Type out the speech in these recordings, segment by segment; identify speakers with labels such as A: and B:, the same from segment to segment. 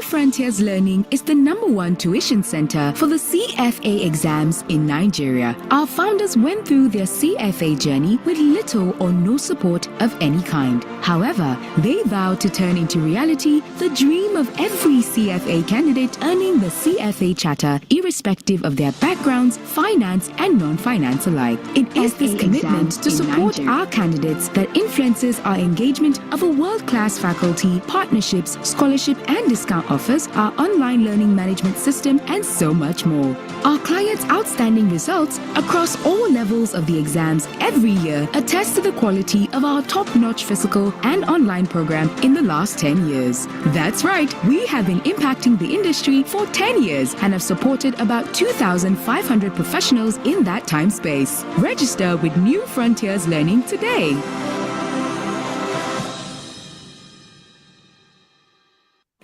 A: Frontiers Learning is the #1 tuition center for the CFA exams in Nigeria. Our founders went through their CFA journey with little or no support of any kind. However, they vowed to turn into reality the dream of every CFA candidate earning the CFA charter, irrespective of their backgrounds, finance and non-finance alike. It is this commitment to support our candidates that influences our engagement of a world-class faculty, partnerships, scholarship and discount offers, our online learning management system, and so much more. Our clients' outstanding results across all levels of the exams every year attest to the quality of our top-notch physical and online program in the last 10 years. That's right, we have been impacting the industry for 10 years and have supported about 2,500 professionals in that time space. Register with New Frontiers Learning today.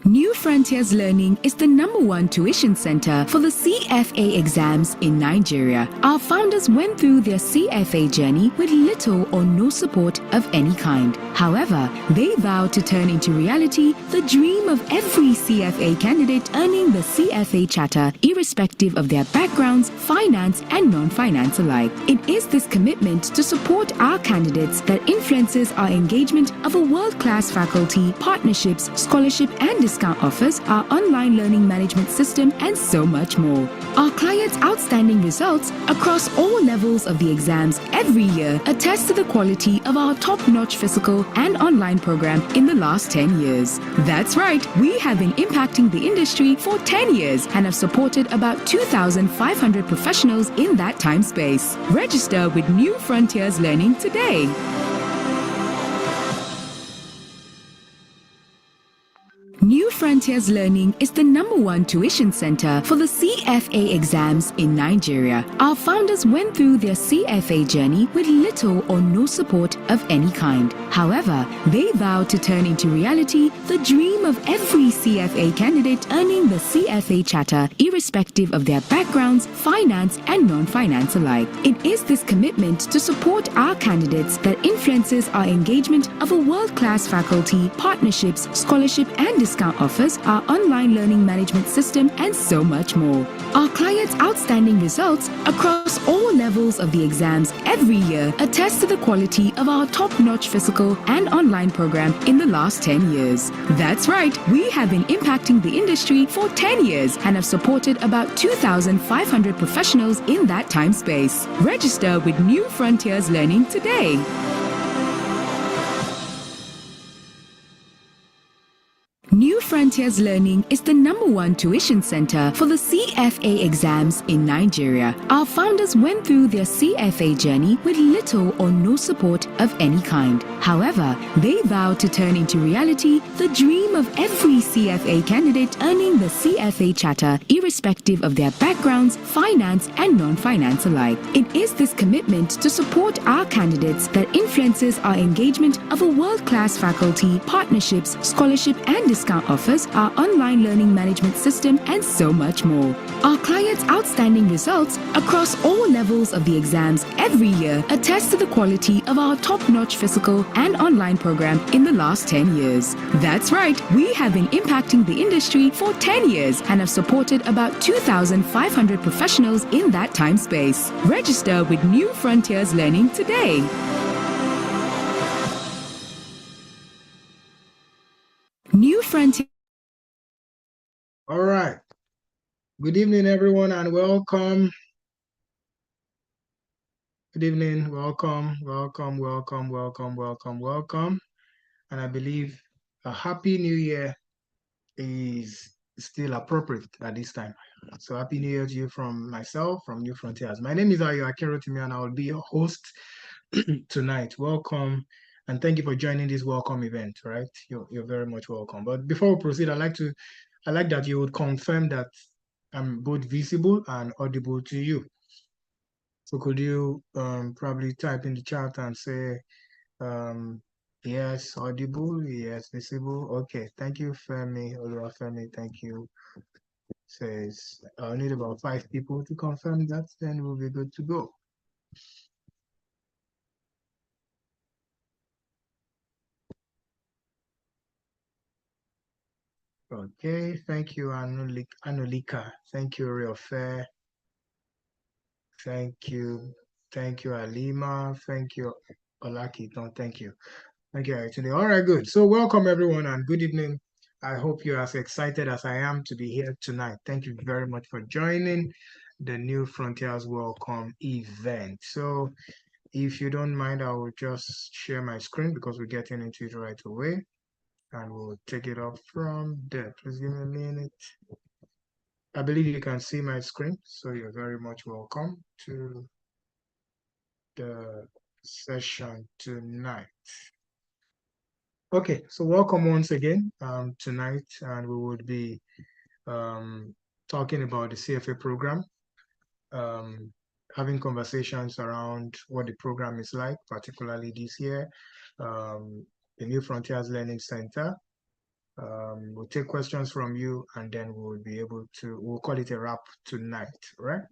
A: New Frontiers Learning is the #1 tuition center for the CFA exams in Nigeria. Our founders went through their CFA journey with little or no support of any kind. However, they vowed to turn into reality the dream of every CFA candidate earning the CFA charter, irrespective of their backgrounds, finance and non-finance alike. It is this commitment to support our candidates that influences our engagement of a world-class faculty, partnerships, scholarship and discount offers, our online learning management system, and so much more. Our clients' outstanding results across all levels of the exams every year attest to the quality of our top-notch physical and online program in the last 10 years. That's right, we have been impacting the industry for 10 years and have supported about 2,500 professionals in that time space. Register with New Frontiers Learning today. New Frontiers Learning is the #1 tuition center for the CFA exams in Nigeria. Our founders went through their CFA journey with little or no support of any kind. However, they vowed to turn into reality the dream of every CFA candidate earning the CFA charter, irrespective of their backgrounds, finance and non-finance alike. It is this commitment to support our candidates that influences our engagement of a world-class faculty, partnerships, scholarship and discount offers, our online learning management system, and so much more. Our clients' outstanding results across all levels of the exams every year attest to the quality of our top-notch physical and online program in the last 10 years. That's right, we have been impacting the industry for 10 years and have supported about 2,500 professionals in that time space. Register with New Frontiers Learning today. New Frontiers Learning is the #1 tuition center for the CFA exams in Nigeria. Our founders went through their CFA journey with little or no support of any kind. However, they vowed to turn into reality the dream of every CFA candidate earning the CFA charter, irrespective of their backgrounds, finance and non-finance alike. It is this commitment to support our candidates that influences our engagement of a world-class faculty, partnerships, scholarship and discount offers, our online learning management system, and so much more. Our clients' outstanding results across all levels of the exams every year attest to the quality of our top-notch physical and online program in the last 10 years. That's right, we have been impacting the industry for 10 years and have supported about 2,500 professionals in that time space. Register with New Frontiers Learning today. New Frontier.
B: All right. Good evening, everyone, and welcome. Good evening. Welcome, welcome, welcome, welcome, welcome, welcome. And I believe a Happy New Year is still appropriate at this time. So Happy New Year to you from myself, from New Frontiers. My name is Ayo Akinrotimi, and I will be your host tonight. Welcome. And thank you for joining this welcome event, right? You're very much welcome. But before we proceed, I like that you would confirm that I'm both visible and audible to you. So could you probably type in the chat and say, yes, audible, yes, visible. Okay, thank you, Femi, Olúwafẹ́mi, thank you. Says, I'll need about 5 people to confirm that, then we'll be good to go. Okay, thank you, Anulika. Thank you, Riofe. Thank you. Thank you, Alima. Thank you, Olaki. No, thank you. Thank you, actually. All right, good. So welcome everyone and good evening. I hope you're as excited as I am to be here tonight. Thank you very much for joining the New Frontiers Welcome event. So if you don't mind, I will just share my screen because we're getting into it right away. And we'll take it up from there. Please give me a minute. I believe you can see my screen, so you're very much welcome to the session tonight. Okay, so welcome once again tonight, and we would be talking about the CFA program, having conversations around what the program is like, particularly this year, the New Frontiers Learning Center. We'll take questions from you, and then we'll call it a wrap tonight, right?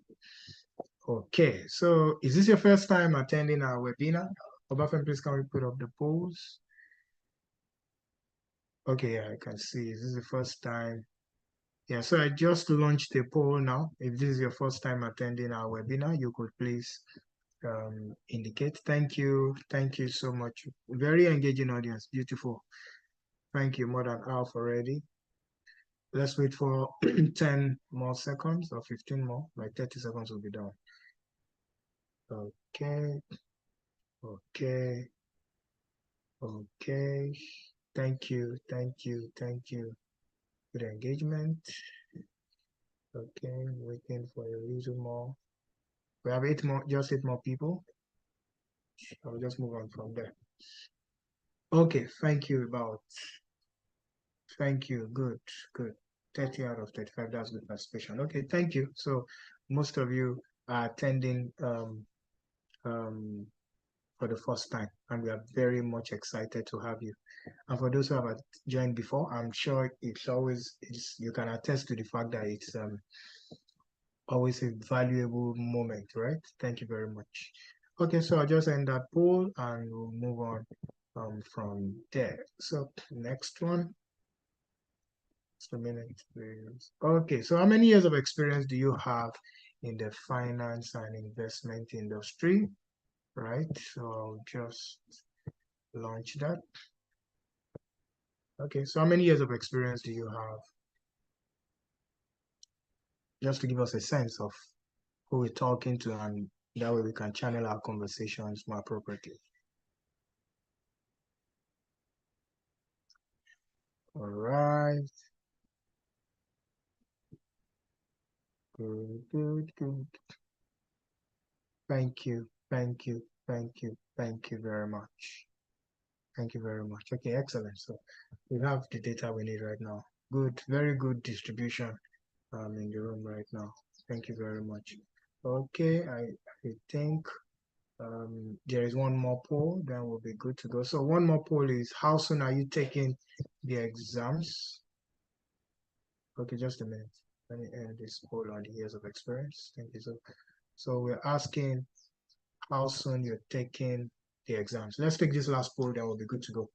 B: Okay, so is this your first time attending our webinar? Obafemi, please can we put up the polls? Okay, yeah, I can see. Is this the first time? Yeah, so I just launched a poll now. If this is your first time attending our webinar, you could please indicate. Thank you. Thank you so much. Very engaging audience. Beautiful. Thank you. More than half already. Let's wait for 10 more seconds or 15 more. Like 30 seconds will be done. Okay. Okay. Okay. Thank you. Thank you. Thank you. Good engagement. Okay. Waiting for a little more. We have just 8 more people. I'll just move on from there. Okay. Thank you. Thank you. Good. Good. 30 out of 35. That's good participation. Okay. Thank you. So most of you are attending for the first time, and we are very much excited to have you. And for those who have joined before, I'm sure you can attest to the fact that it's always a valuable moment, right? Thank you very much. Okay, so I'll just end that poll and we'll move on from there. So next one. Just a minute, please. Okay, so how many years of experience do you have in the finance and investment industry? Right, so I'll just launch that. Okay, so how many years of experience do you have? Just to give us a sense of who we're talking to, and that way we can channel our conversations more appropriately. All right. Good, good, good. Thank you, thank you, thank you, thank you very much. Thank you very much. Okay, excellent. So we have the data we need right now. Good, very good distribution in the room right now. Thank you very much. Okay, I think there is one more poll, then we'll be good to go. So one more poll is, how soon are you taking the exams? Okay, just a minute. Let me end this poll on the years of experience. Thank you. So we're asking how soon you're taking the exams. Let's take this last poll, then we'll be good to go.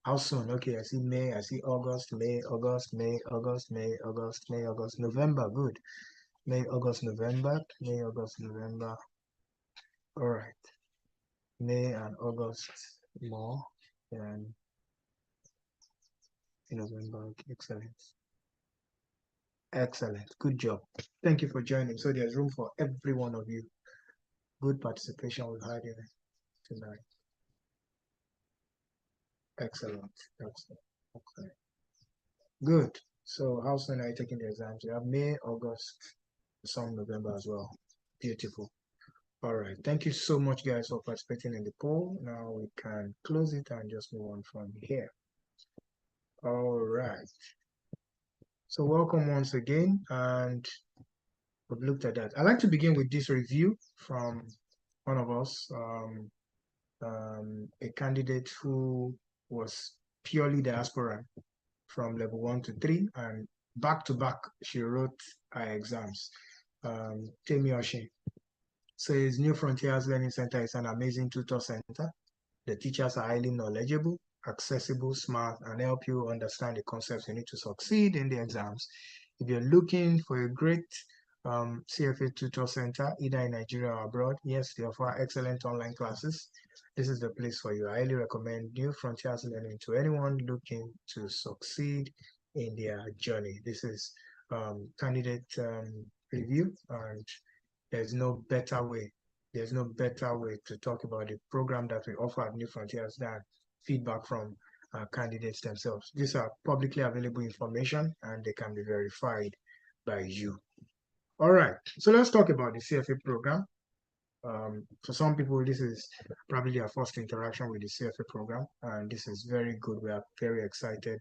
B: How soon? Okay, I see May, I see August, May, August, May, August, May, August, May, August, November. Good. May, August, November, May, August, November. All right. May and August more than November. Excellent. Excellent. Good job. Thank you for joining. So there's room for every one of you. Good participation we've had here tonight. Excellent. Excellent. Okay. Good. So how soon are you taking the exams? You have May, August, some November as well. Beautiful. All right. Thank you so much, guys, for participating in the poll. Now we can close it and just move on from here. All right. So welcome once again, and we've looked at that. I'd like to begin with this review from one of us, a candidate who was purely diaspora from level 1 to 3, and back to back, she wrote her exams. Temi Oshin says New Frontiers Learning Center is an amazing tutor center. The teachers are highly knowledgeable accessible, smart, and help you understand the concepts you need to succeed in the exams. If you're looking for a great CFA tutor center, either in Nigeria or abroad, yes, they offer excellent online classes. This is the place for you. I highly recommend New Frontiers Learning to anyone looking to succeed in their journey. This is candidate review, and there's no better way. There's no better way to talk about the program that we offer at New Frontiers than feedback from candidates themselves. These are publicly available information, and they can be verified by you. All right, so let's talk about the CFA program. For some people, this is probably their first interaction with the CFA program, and this is very good. We are very excited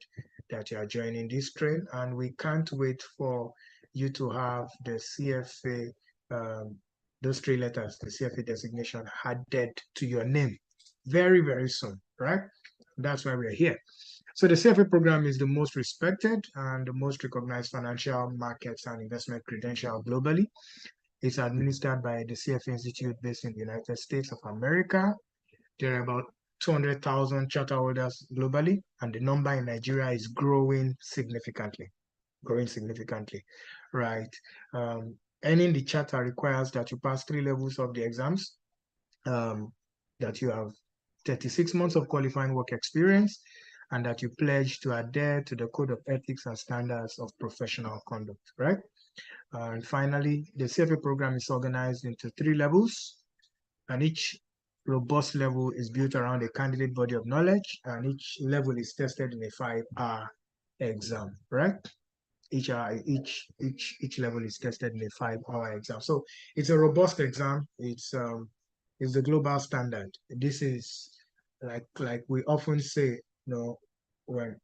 B: that you are joining this train, and we can't wait for you to have the CFA, those 3 letters, the CFA designation added to your name very, very soon, right? That's why we're here. So the CFA program is the most respected and the most recognized financial markets and investment credential globally. It's administered by the CFA Institute based in the United States of America. There are about 200,000 charter holders globally, and the number in Nigeria is growing significantly, right? Earning the charter requires that you pass 3 levels of the exams, that you have 36 months of qualifying work experience, and that you pledge to adhere to the code of ethics and standards of professional conduct, right? And finally, the CFA program is organized into 3 levels, and each robust level is built around a candidate body of knowledge, and each level is tested in a 5-hour exam, right? Each level is tested in a 5-hour exam. So it's a robust exam. It's the global standard. This is like we often say, when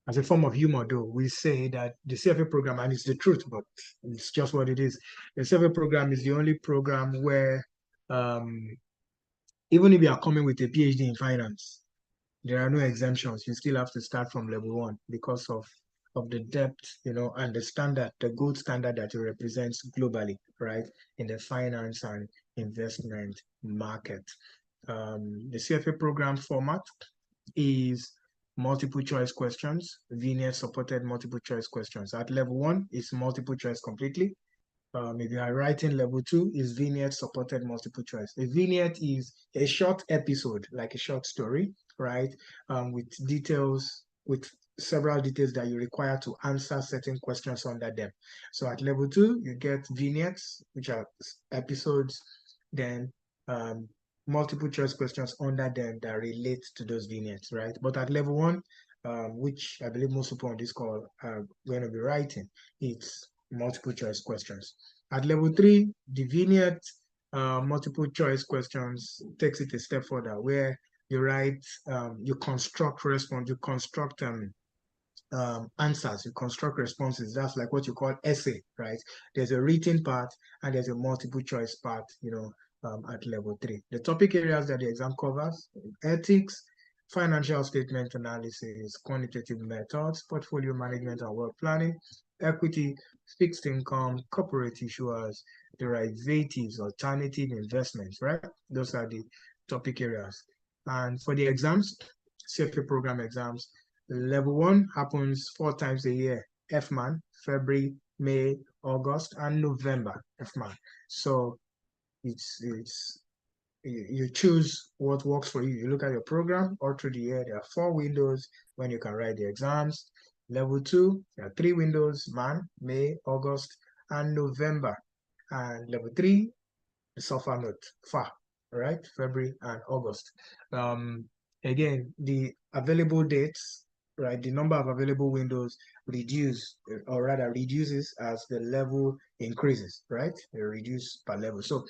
B: as a form of humor, though, we say that the CFA program, and it's the truth, but it's just what it is. The CFA program is the only program where, even if you are coming with a PhD in finance, there are no exemptions. You still have to start from level 1 because of the depth, and the standard, the gold standard that it represents globally, right, in the finance and investment market. The CFA program format is multiple choice questions, vignette supported multiple choice questions. At level 1, it's multiple choice completely. If you are writing level 2, is vignette supported multiple choice. A vignette is a short episode, like a short story, right? With several details that you require to answer certain questions under them. So at level 2, you get vignettes, which are episodes, then multiple choice questions under them that relate to those vignettes, right? But at level 1, which I believe most people on this call are going to be writing, it's multiple choice questions. At level 3, the vignette multiple choice questions takes it a step further, where you write, you construct response, you construct answers, you construct responses. That's like what you call essay, right? There's a written part and there's a multiple choice part, at level 3. The topic areas that the exam covers: ethics, financial statement analysis, quantitative methods, portfolio management and wealth planning, equity, fixed income, corporate issuers, derivatives, alternative investments, right? Those are the topic areas. And for the exams, CFA program exams, level 1 happens 4 times a year: FMAN, February, May, August, and November, FMAN. So you choose what works for you. You look at your program all through the year. There are 4 windows when you can write the exams. Level 2, there are 3 windows: MAN, May, August, and November. And level 3, the suffer note, FA, right? February and August. Again, the available dates, right? The number of available windows reduces as the level increases, right? They reduce per level. So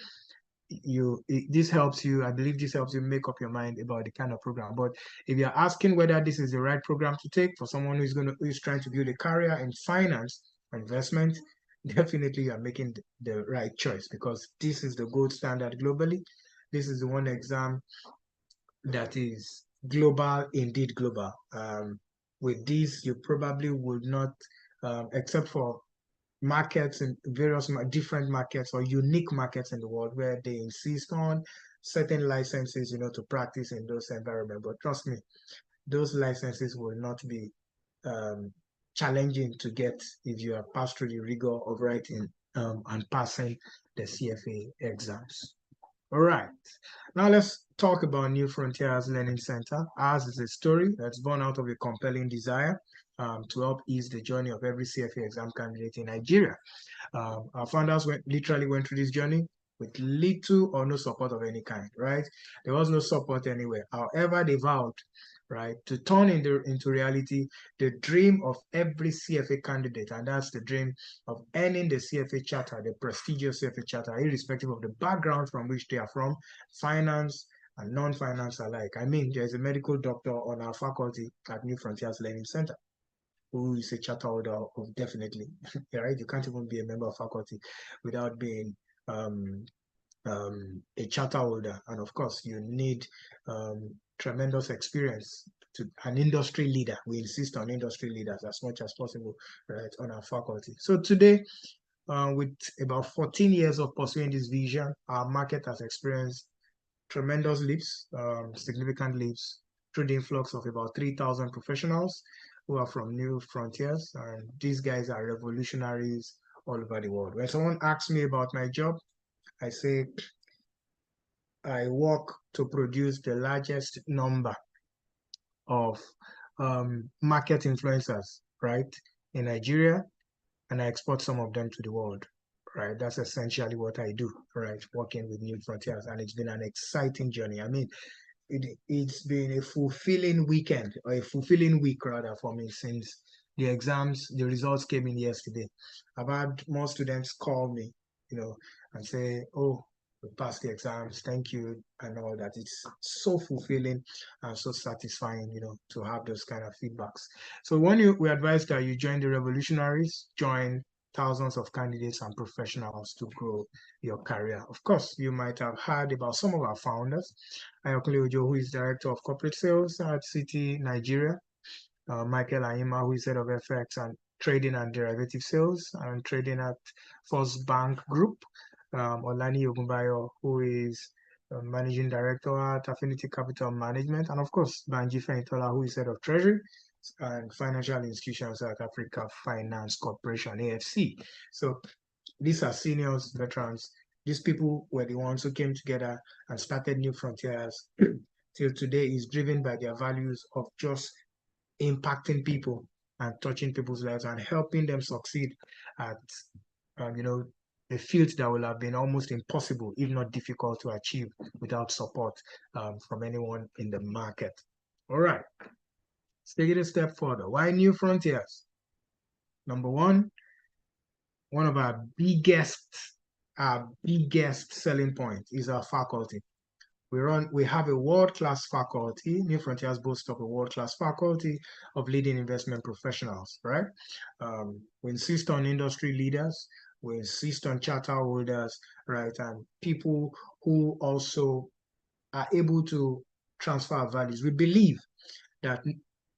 B: this helps you, I believe this helps you make up your mind about the kind of program. But if you're asking whether this is the right program to take for someone who's trying to build a career in finance or investment, definitely you're making the right choice, because this is the gold standard globally. This is the one exam that is global, indeed global. With this, you probably would not, except for markets and various different markets or unique markets in the world where they insist on certain licenses, to practice in those environments. But trust me, those licenses will not be challenging to get if you have passed through the rigor of writing and passing the CFA exams. All right, now let's talk about New Frontiers Learning Center. Ours is a story that's born out of a compelling desire to help ease the journey of every CFA exam candidate in Nigeria. Our founders literally went through this journey with little or no support of any kind, right? There was no support anywhere. However, they vowed, right, to turn into reality the dream of every CFA candidate, and that's the dream of earning the CFA charter, the prestigious CFA charter, irrespective of the background from which they are from, finance and non-finance alike. I mean, there's a medical doctor on our faculty at New Frontiers Learning Center who is a charter holder of definitely, right? You can't even be a member of faculty without being a charter holder. And of course, you need tremendous experience to an industry leader. We insist on industry leaders as much as possible, right, on our faculty. So today, with about 14 years of pursuing this vision, our market has experienced tremendous leaps, significant leaps, through the influx of about 3,000 professionals who are from New Frontiers, and these guys are revolutionaries all over the world. When someone asks me about my job, I say I work to produce the largest number of market influencers, right, in Nigeria, and I export some of them to the world, right? That's essentially what I do, right, working with New Frontiers, and it's been an exciting journey. I mean, it's been a fulfilling weekend, or a fulfilling week rather, for me, since the exams, the results came in yesterday. I've had more students call me, and say, oh, we passed the exams, thank you, and all that. It's so fulfilling and so satisfying, to have those kind of feedbacks. So when we advise that you join the revolutionaries, join thousands of candidates and professionals to grow your career. Of course, you might have heard about some of our founders. Ayokunle Ojo, who is Director of Corporate Sales at Citi Nigeria. Michael Ayima, who is Head of FX and Trading and Derivative Sales and Trading at First Bank Group. Olani Ogunbayo, who is Managing Director at Affinity Capital Management. And of course, Banji Fenitola, who is Head of Treasury and Financial Institutions at Africa Finance Corporation, AFC. So these are seniors, veterans. These people were the ones who came together and started New Frontiers. Till today is driven by their values of just impacting people and touching people's lives and helping them succeed at, a field that will have been almost impossible, if not difficult, to achieve without support from anyone in the market. All right, let's take it a step further. Why New Frontiers? Number one of our biggest selling point is our faculty. We have a world-class faculty. New Frontiers boasts of a world-class faculty of leading investment professionals, right? We insist on industry leaders. We insist on charter holders, right? And people who also are able to transfer values. We believe that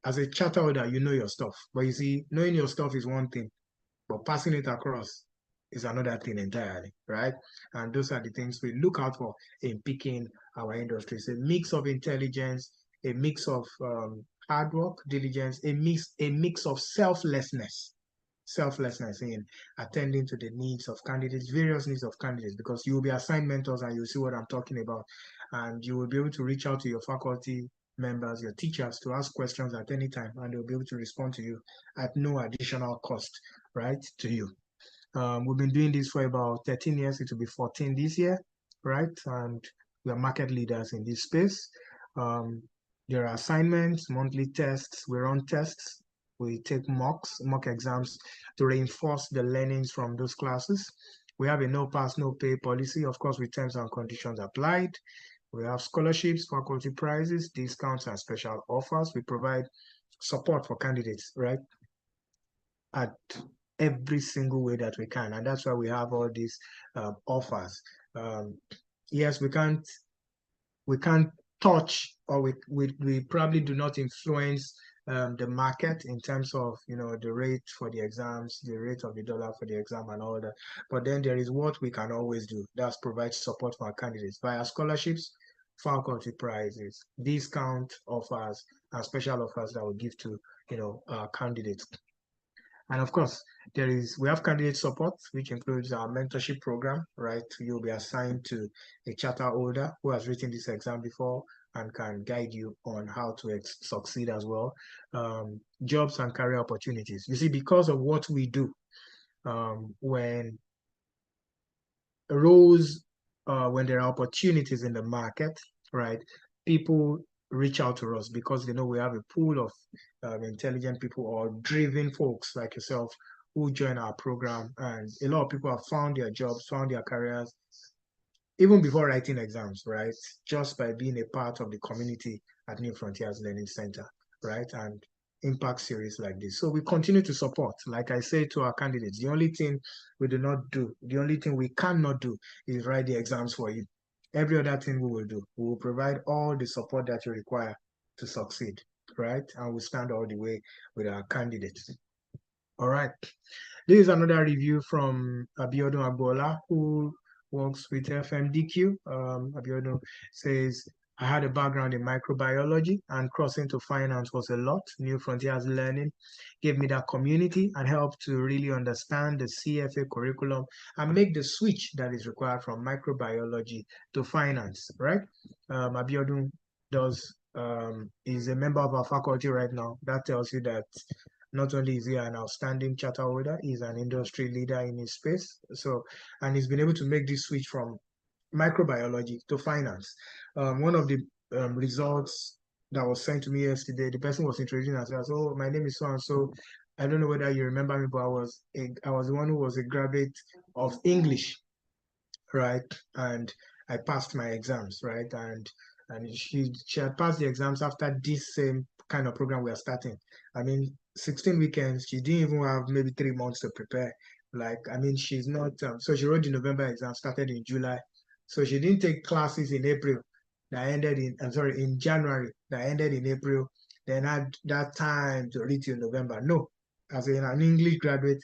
B: as a charter holder, you know your stuff. But you see, knowing your stuff is one thing, but passing it across is another thing entirely, right? And those are the things we look out for in picking our industry. It's a mix of intelligence, a mix of hard work, diligence, a mix of selflessness in attending to the needs of candidates, various needs of candidates, because you will be assigned mentors and you'll see what I'm talking about. And you will be able to reach out to your faculty members, your teachers, to ask questions at any time, and they'll be able to respond to you at no additional cost, right, to you. We've been doing this for about 13 years. It will be 14 this year, right? And we are market leaders in this space. There are assignments, monthly tests. We run tests. We take mock exams to reinforce the learnings from those classes. We have a no pass, no pay policy, of course, with terms and conditions applied. We have scholarships, faculty prizes, discounts, and special offers. We provide support for candidates, right, at every single way that we can, and that's why we have all these offers. Yes, we can't touch, or we probably do not influence the market in terms of, the rate for the exams, the rate of the dollar for the exam and all that. But then there is what we can always do. That's provide support for our candidates via scholarships, faculty prizes, discount offers, and special offers that we give to, our candidates. And of course, we have candidate support, which includes our mentorship program, right? You'll be assigned to a charter holder who has written this exam before and can guide you on how to succeed as well. Jobs and career opportunities. You see, because of what we do, when there are opportunities in the market, right, people reach out to us because they know we have a pool of intelligent people or driven folks like yourself who join our program, and a lot of people have found their jobs, found their careers, even before writing exams, right? Just by being a part of the community at New Frontiers Learning Center, right? And impact series like this. So we continue to support. Like I say to our candidates, the only thing we do not do, the only thing we cannot do is write the exams for you. Every other thing we will do, we will provide all the support that you require to succeed, right? And we stand all the way with our candidates. All right. This is another review from Abiodun Agbola, who works with FMDQ. Abiodun says, I had a background in microbiology and crossing to finance was a lot. New Frontiers Learning gave me that community and helped to really understand the CFA curriculum and make the switch that is required from microbiology to finance, right? Abiodun is a member of our faculty right now. That tells you that not only is he an outstanding charter holder, he's an industry leader in his space. So, and he's been able to make this switch from microbiology to finance. One of the results that was sent to me yesterday, the person was introducing herself. Oh, my name is so and so. I don't know whether you remember me, but I was the one who was a graduate of English, right? And I passed my exams, right? And she had passed the exams after this same kind of program we are starting. I mean, 16 weekends, she didn't even have maybe 3 months to prepare. She's not, so she wrote the November exam, started in July. So she didn't take classes in April that ended in January, that ended in April, then had that time to read till November. No, as an English graduate,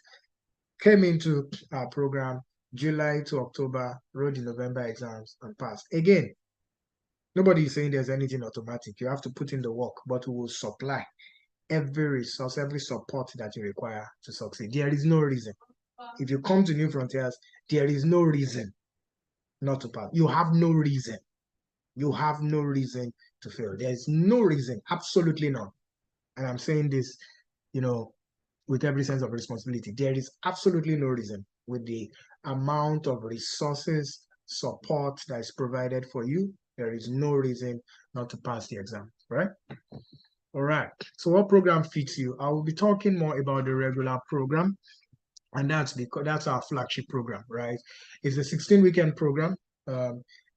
B: came into our program July to October, wrote the November exams and passed. Again, nobody is saying there's anything automatic. You have to put in the work, but we will supply every resource, every support that you require to succeed. There is no reason. If you come to New Frontiers, there is no reason not to pass. You have no reason. You have no reason to fail. There is no reason, absolutely none. And I'm saying this, with every sense of responsibility. There is absolutely no reason with the amount of resources, support that is provided for you. There is no reason not to pass the exam, right? All right. So what program fits you? I will be talking more about the regular program, and that's because that's our flagship program, right? It's a 16-weekend program.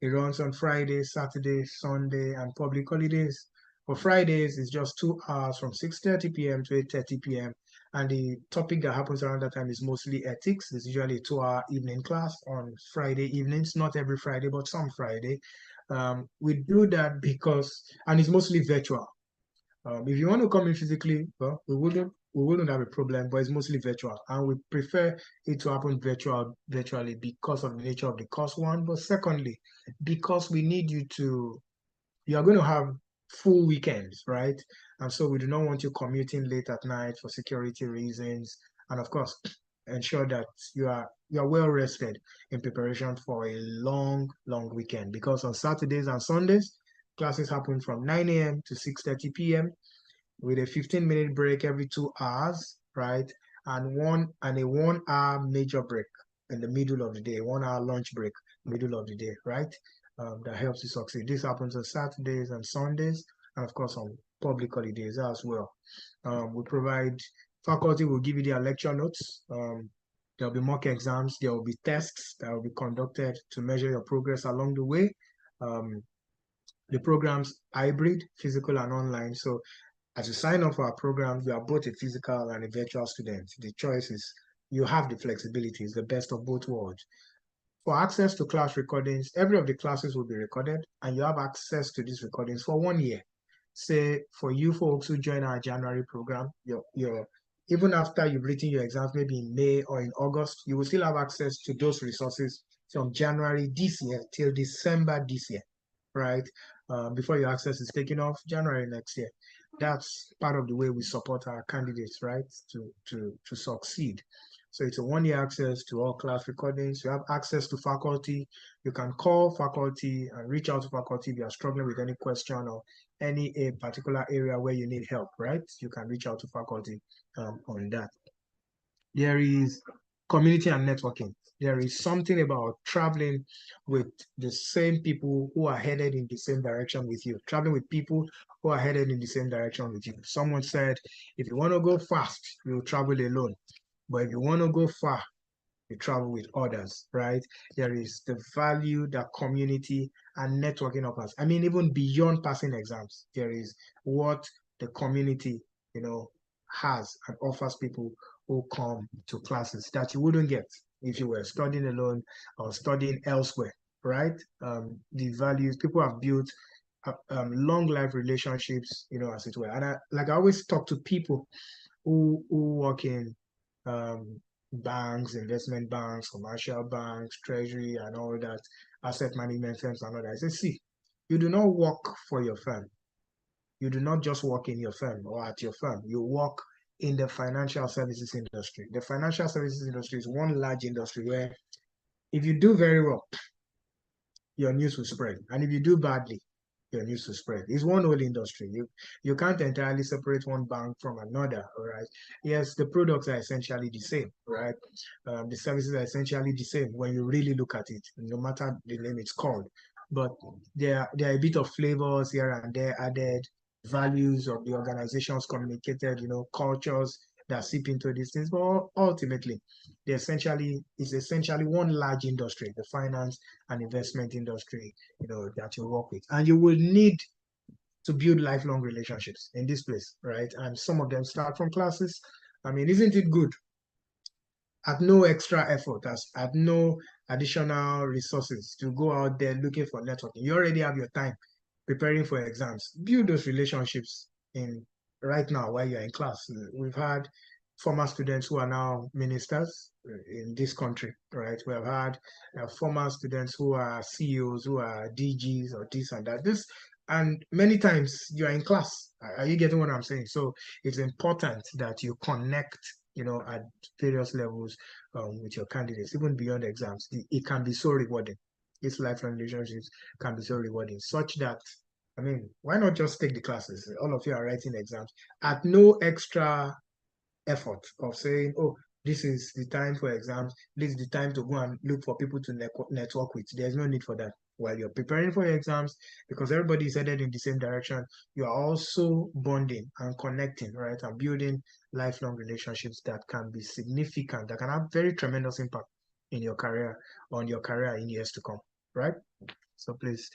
B: It runs on Friday, Saturday, Sunday, and public holidays. For Fridays, it's just 2 hours from 6:30 p.m. to 8:30 p.m. And the topic that happens around that time is mostly ethics. It's usually a 2-hour evening class on Friday evenings, not every Friday, but some Friday. We do that because, and it's mostly virtual. If you want to come in physically, well, we wouldn't have a problem, but it's mostly virtual, and we prefer it to happen virtually because of the nature of the course, one, but secondly, because we need you are going to have full weekends, right? And so we do not want you commuting late at night for security reasons, and of course, ensure that you are well rested in preparation for a long weekend, because on Saturdays and Sundays, classes happen from 9 a.m. to 6:30 p.m. with a 15-minute break every 2 hours, right? And a 1 hour major break in the middle of the day, 1 hour lunch break, middle of the day, right? That helps you succeed. This happens on Saturdays and Sundays, and of course on public holidays as well. We provide, faculty will give you their lecture notes. There'll be mock exams, there will be tests that will be conducted to measure your progress along the way. The program's hybrid, physical and online. So as you sign up for our program, you are both a physical and a virtual student. The choice is, you have the flexibility, it's the best of both worlds. For access to class recordings, every of the classes will be recorded, and you have access to these recordings for 1 year. say for you folks who join our January program, your even after you've written your exams, maybe in May or in August, you will still have access to those resources from January this year till December this year, right? Before your access is taken off January next year. That's part of the way we support our candidates, right? To succeed. So it's a 1-year access to all class recordings. You have access to faculty. You can call faculty and reach out to faculty if you are struggling with any question or any a particular area where you need help, right? You can reach out to faculty on that. There is community and networking. There is something about traveling with the same people who are headed in the same direction with you, traveling with people who are headed in the same direction with you. Someone said, if you want to go fast, you'll travel alone. But if you want to go far, you travel with others, right? There is the value that community and networking offers. I mean, even beyond passing exams, there is what the community, has and offers people who come to classes that you wouldn't get if you were studying alone or studying elsewhere, right? The values people have built long life relationships, as it were. And I always talk to people who work in banks, investment banks, commercial banks, treasury, and all that, asset management firms and all that. I say, see, you do not work for your firm. You do not just work in your firm or at your firm. You work in the financial services industry. The financial services industry is one large industry where if you do very well, your news will spread. And if you do badly, your news will spread. It's one whole industry. You can't entirely separate one bank from another, all right? Yes, the products are essentially the same, right? The services are essentially the same when you really look at it, no matter the name it's called. But there are a bit of flavors here and there added, values of the organizations communicated, cultures that seep into these things. But ultimately, it's essentially one large industry, the finance and investment industry, that you work with. And you will need to build lifelong relationships in this place, right? And some of them start from classes. I mean, isn't it good? At no extra effort, at no additional resources to go out there looking for networking. You already have your time preparing for exams. Build those relationships in right now while you're in class. We've had former students who are now ministers in this country, right? We have had former students who are CEOs, who are DGs or this and that. And many times you are in class. Are you getting what I'm saying? So it's important that you connect, at various levels with your candidates, even beyond exams. It can be so rewarding. These lifelong relationships can be so rewarding, such that, I mean, why not just take the classes? All of you are writing exams at no extra effort of saying, oh, this is the time for exams. This is the time to go and look for people to network with. There's no need for that. While you're preparing for your exams, because everybody is headed in the same direction, you are also bonding and connecting, right? And building lifelong relationships that can be significant, that can have very tremendous impact in your career, on your career in years to come, right? So please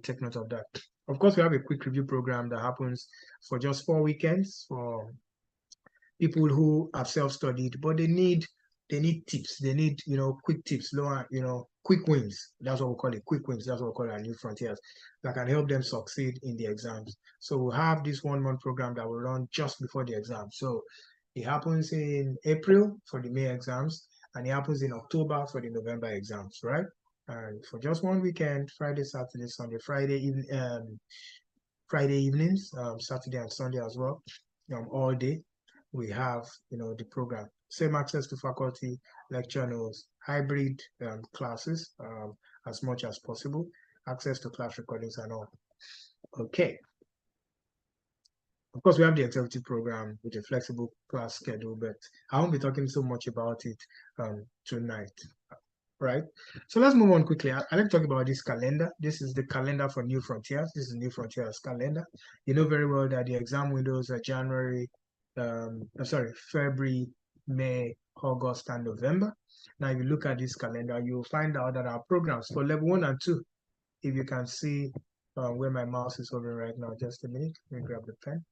B: take note of that. Of course, we have a quick review program that happens for just 4 weekends for people who have self-studied, but they need tips. They need, quick tips, lower, quick wins. That's what we call it, quick wins. That's what we call our new frontiers that can help them succeed in the exams. So we'll have this 1-month program that will run just before the exam. So it happens in April for the May exams, and it happens in October for the November exams, right? And for just 1 weekend, Friday, Saturday, Sunday, Friday evenings, Saturday and Sunday as well, all day, we have, the program. Same access to faculty, lecture notes, hybrid classes as much as possible, access to class recordings and all. Okay. Of course, we have the executive program with a flexible class schedule, but I won't be talking so much about it tonight. Right. So let's move on quickly. I like to talk about this calendar. This is the calendar for New Frontiers. This is New Frontiers calendar. You know very well that the exam windows are February, May, August, and November. Now, if you look at this calendar, you'll find out that our programs for level 1 and 2, if you can see where my mouse is hovering right now, just a minute, let me grab the pen.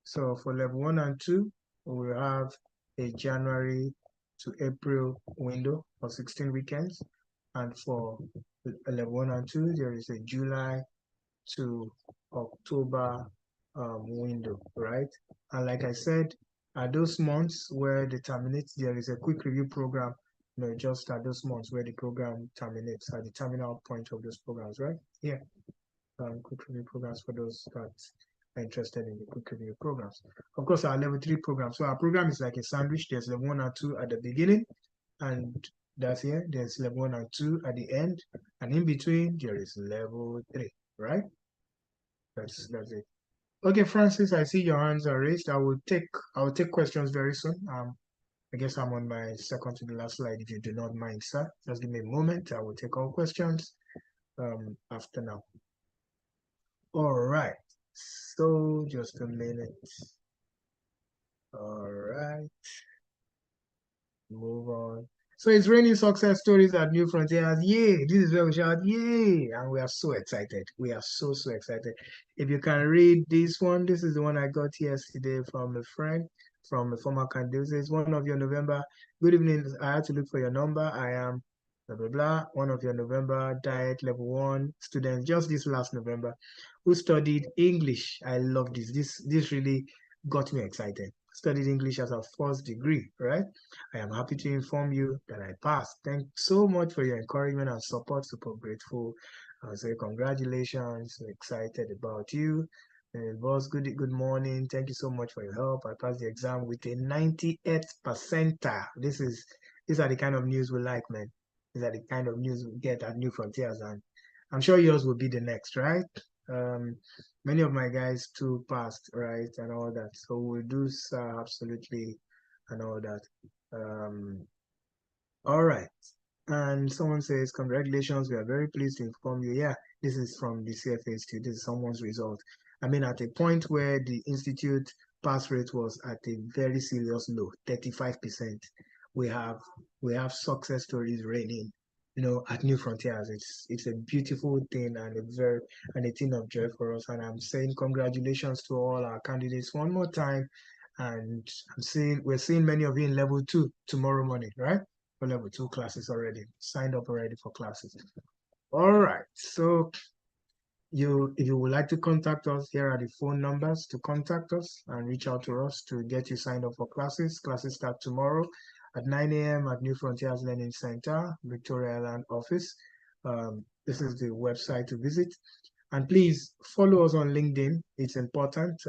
B: So for level 1 and 2, we have a January to April window for 16 weekends. And for level 1 and 2, there is a July to October window, right? And like I said, at those months where they terminate, there is a quick review program, just at those months where the program terminates, at the terminal point of those programs, right? Yeah. Quick review programs for those that are interested in the quick review programs. Of course, our level 3 program. So our program is like a sandwich. There's level 1 and 2 at the beginning, and that's here. There's level 1 and 2 at the end, and in between there is level 3, right? That's it. Okay, Francis, I see your hands are raised. I will take questions very soon. I guess I'm on my second to the last slide. If you do not mind, sir, just give me a moment. I will take all questions after now. All right. So just a minute. All right. Move on. So it's raining success stories at New Frontiers. Yay! This is where we shout, yay! And we are so excited. We are so excited. If you can read this one, this is the one I got yesterday from a friend, from a former candidate. It's one of your November. Good evening. I had to look for your number. I am blah, blah, blah. One of your November diet level 1 students, just this last November, who studied English. I love this. This really got me excited. Studied English as a first degree, right? I am happy to inform you that I passed. Thanks so much for your encouragement and support. Super grateful. I say congratulations. Excited about you. Boss, good morning. Thank you so much for your help. I passed the exam with a 98th percentile. These are the kind of news we like, man. These are the kind of news we get at New Frontiers, and I'm sure yours will be the next, right? Many of my guys too passed, right, and all that. So we'll do absolutely and all that. All right. And someone says, congratulations, we are very pleased to inform you. Yeah, this is from the CFA Institute. This is someone's result. I mean, at a point where the institute pass rate was at a very serious low, 35%. We have success stories raining, at New Frontiers. It's a beautiful thing and a thing of joy for us. And I'm saying congratulations to all our candidates one more time. And we're seeing many of you in level 2 tomorrow morning, right? For level 2 classes already, signed up already for classes. All right, so if you would like to contact us, here are the phone numbers to contact us and reach out to us to get you signed up for classes. Classes start tomorrow at 9 a.m. at New Frontiers Learning Center, Victoria Island office. This is the website to visit. And please follow us on LinkedIn. It's important.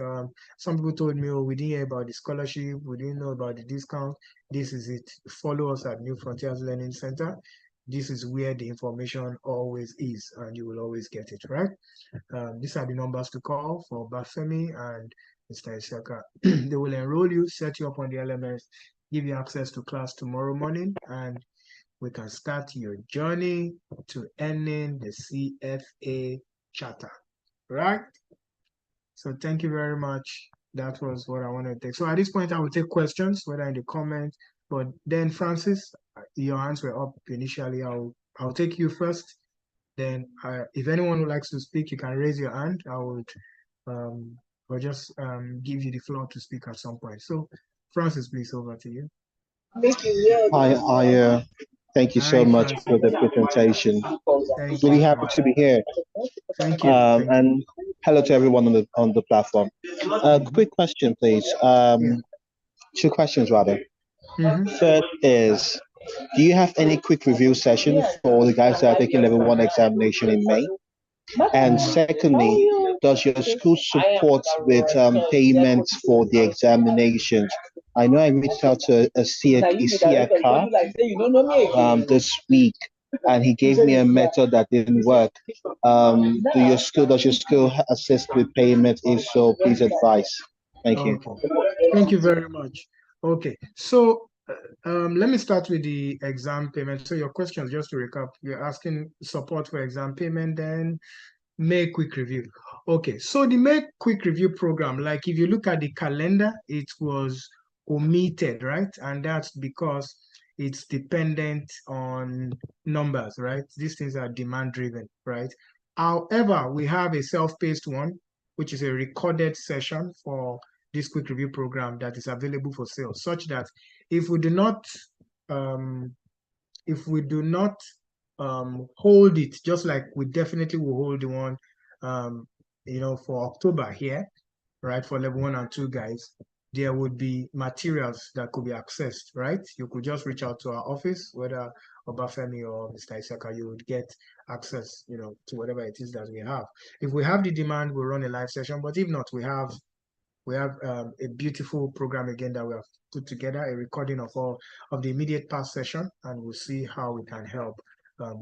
B: Some people told me, oh, we didn't hear about the scholarship. We didn't know about the discount. This is it. Follow us at New Frontiers Learning Center. This is where the information always is, and you will always get it, right? These are the numbers to call for Bafemi and Mr. Isaka. They will enroll you, set you up on the LMS, give you access to class tomorrow morning, and we can start your journey to earning the CFA charter, right? So thank you very much. That was what I wanted to take. So at this point, I will take questions, whether in the comments, but then Francis, your hands were up initially. I'll take you first. Then if anyone would like to speak, you can raise your hand. I would or just give you the floor to speak at some point. So Francis, please, over to you.
C: Hi, thank you so much for the presentation. Really happy to be here.
B: Thank you.
C: And hello to everyone on the platform. Quick question, please. Two questions rather. Third is, do you have any quick review session for the guys that are taking level 1 examination in May? And secondly, does your school support with payments for the examinations? I know I reached out to a CACA this week, and he gave me a method that didn't work. Does your school assist with payment? If so, please advise. Thank you.
B: Thank you very much. Okay, so let me start with the exam payment. So your questions, just to recap, you're asking support for exam payment, then May quick review. Okay, so the May quick review program, like if you look at the calendar, it was omitted, right? And that's because it's dependent on numbers, right? These things are demand driven, right? However, we have a self-paced one, which is a recorded session for this quick review program that is available for sale, such that if we do not hold it, just like we definitely will hold the one for October here, right, for level 1 and 2 guys, there would be materials that could be accessed, right? You could just reach out to our office, whether Obafemi or Mr. Isaka, you would get access, to whatever it is that we have. If we have the demand, we'll run a live session, but if not, we have a beautiful program again that we have put together, a recording of all of the immediate past session, and we'll see how we can help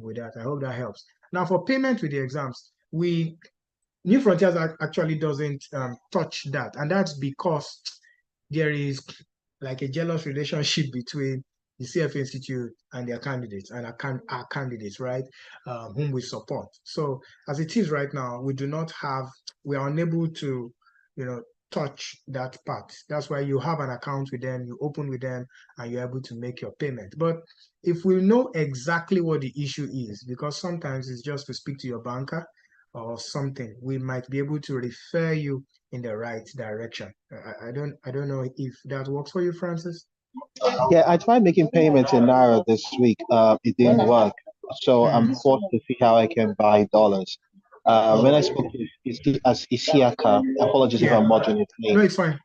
B: with that. I hope that helps. Now, for payment with the exams, New Frontiers actually doesn't touch that, and that's because there is like a jealous relationship between the CFA Institute and their candidates and our candidates, right, whom we support. So as it is right now, we are unable to, touch that part. That's why you have an account with them, you open with them, and you're able to make your payment. But if we know exactly what the issue is, because sometimes it's just to speak to your banker or something, we might be able to refer you in the right direction. I don't know if that works for you, Francis.
C: Yeah, I tried making payments in Naira this week. It didn't work. So I'm forced to see how I can buy dollars. When I spoke to Isiaka, apologies if I'm butchering his name.
B: No, it's fine.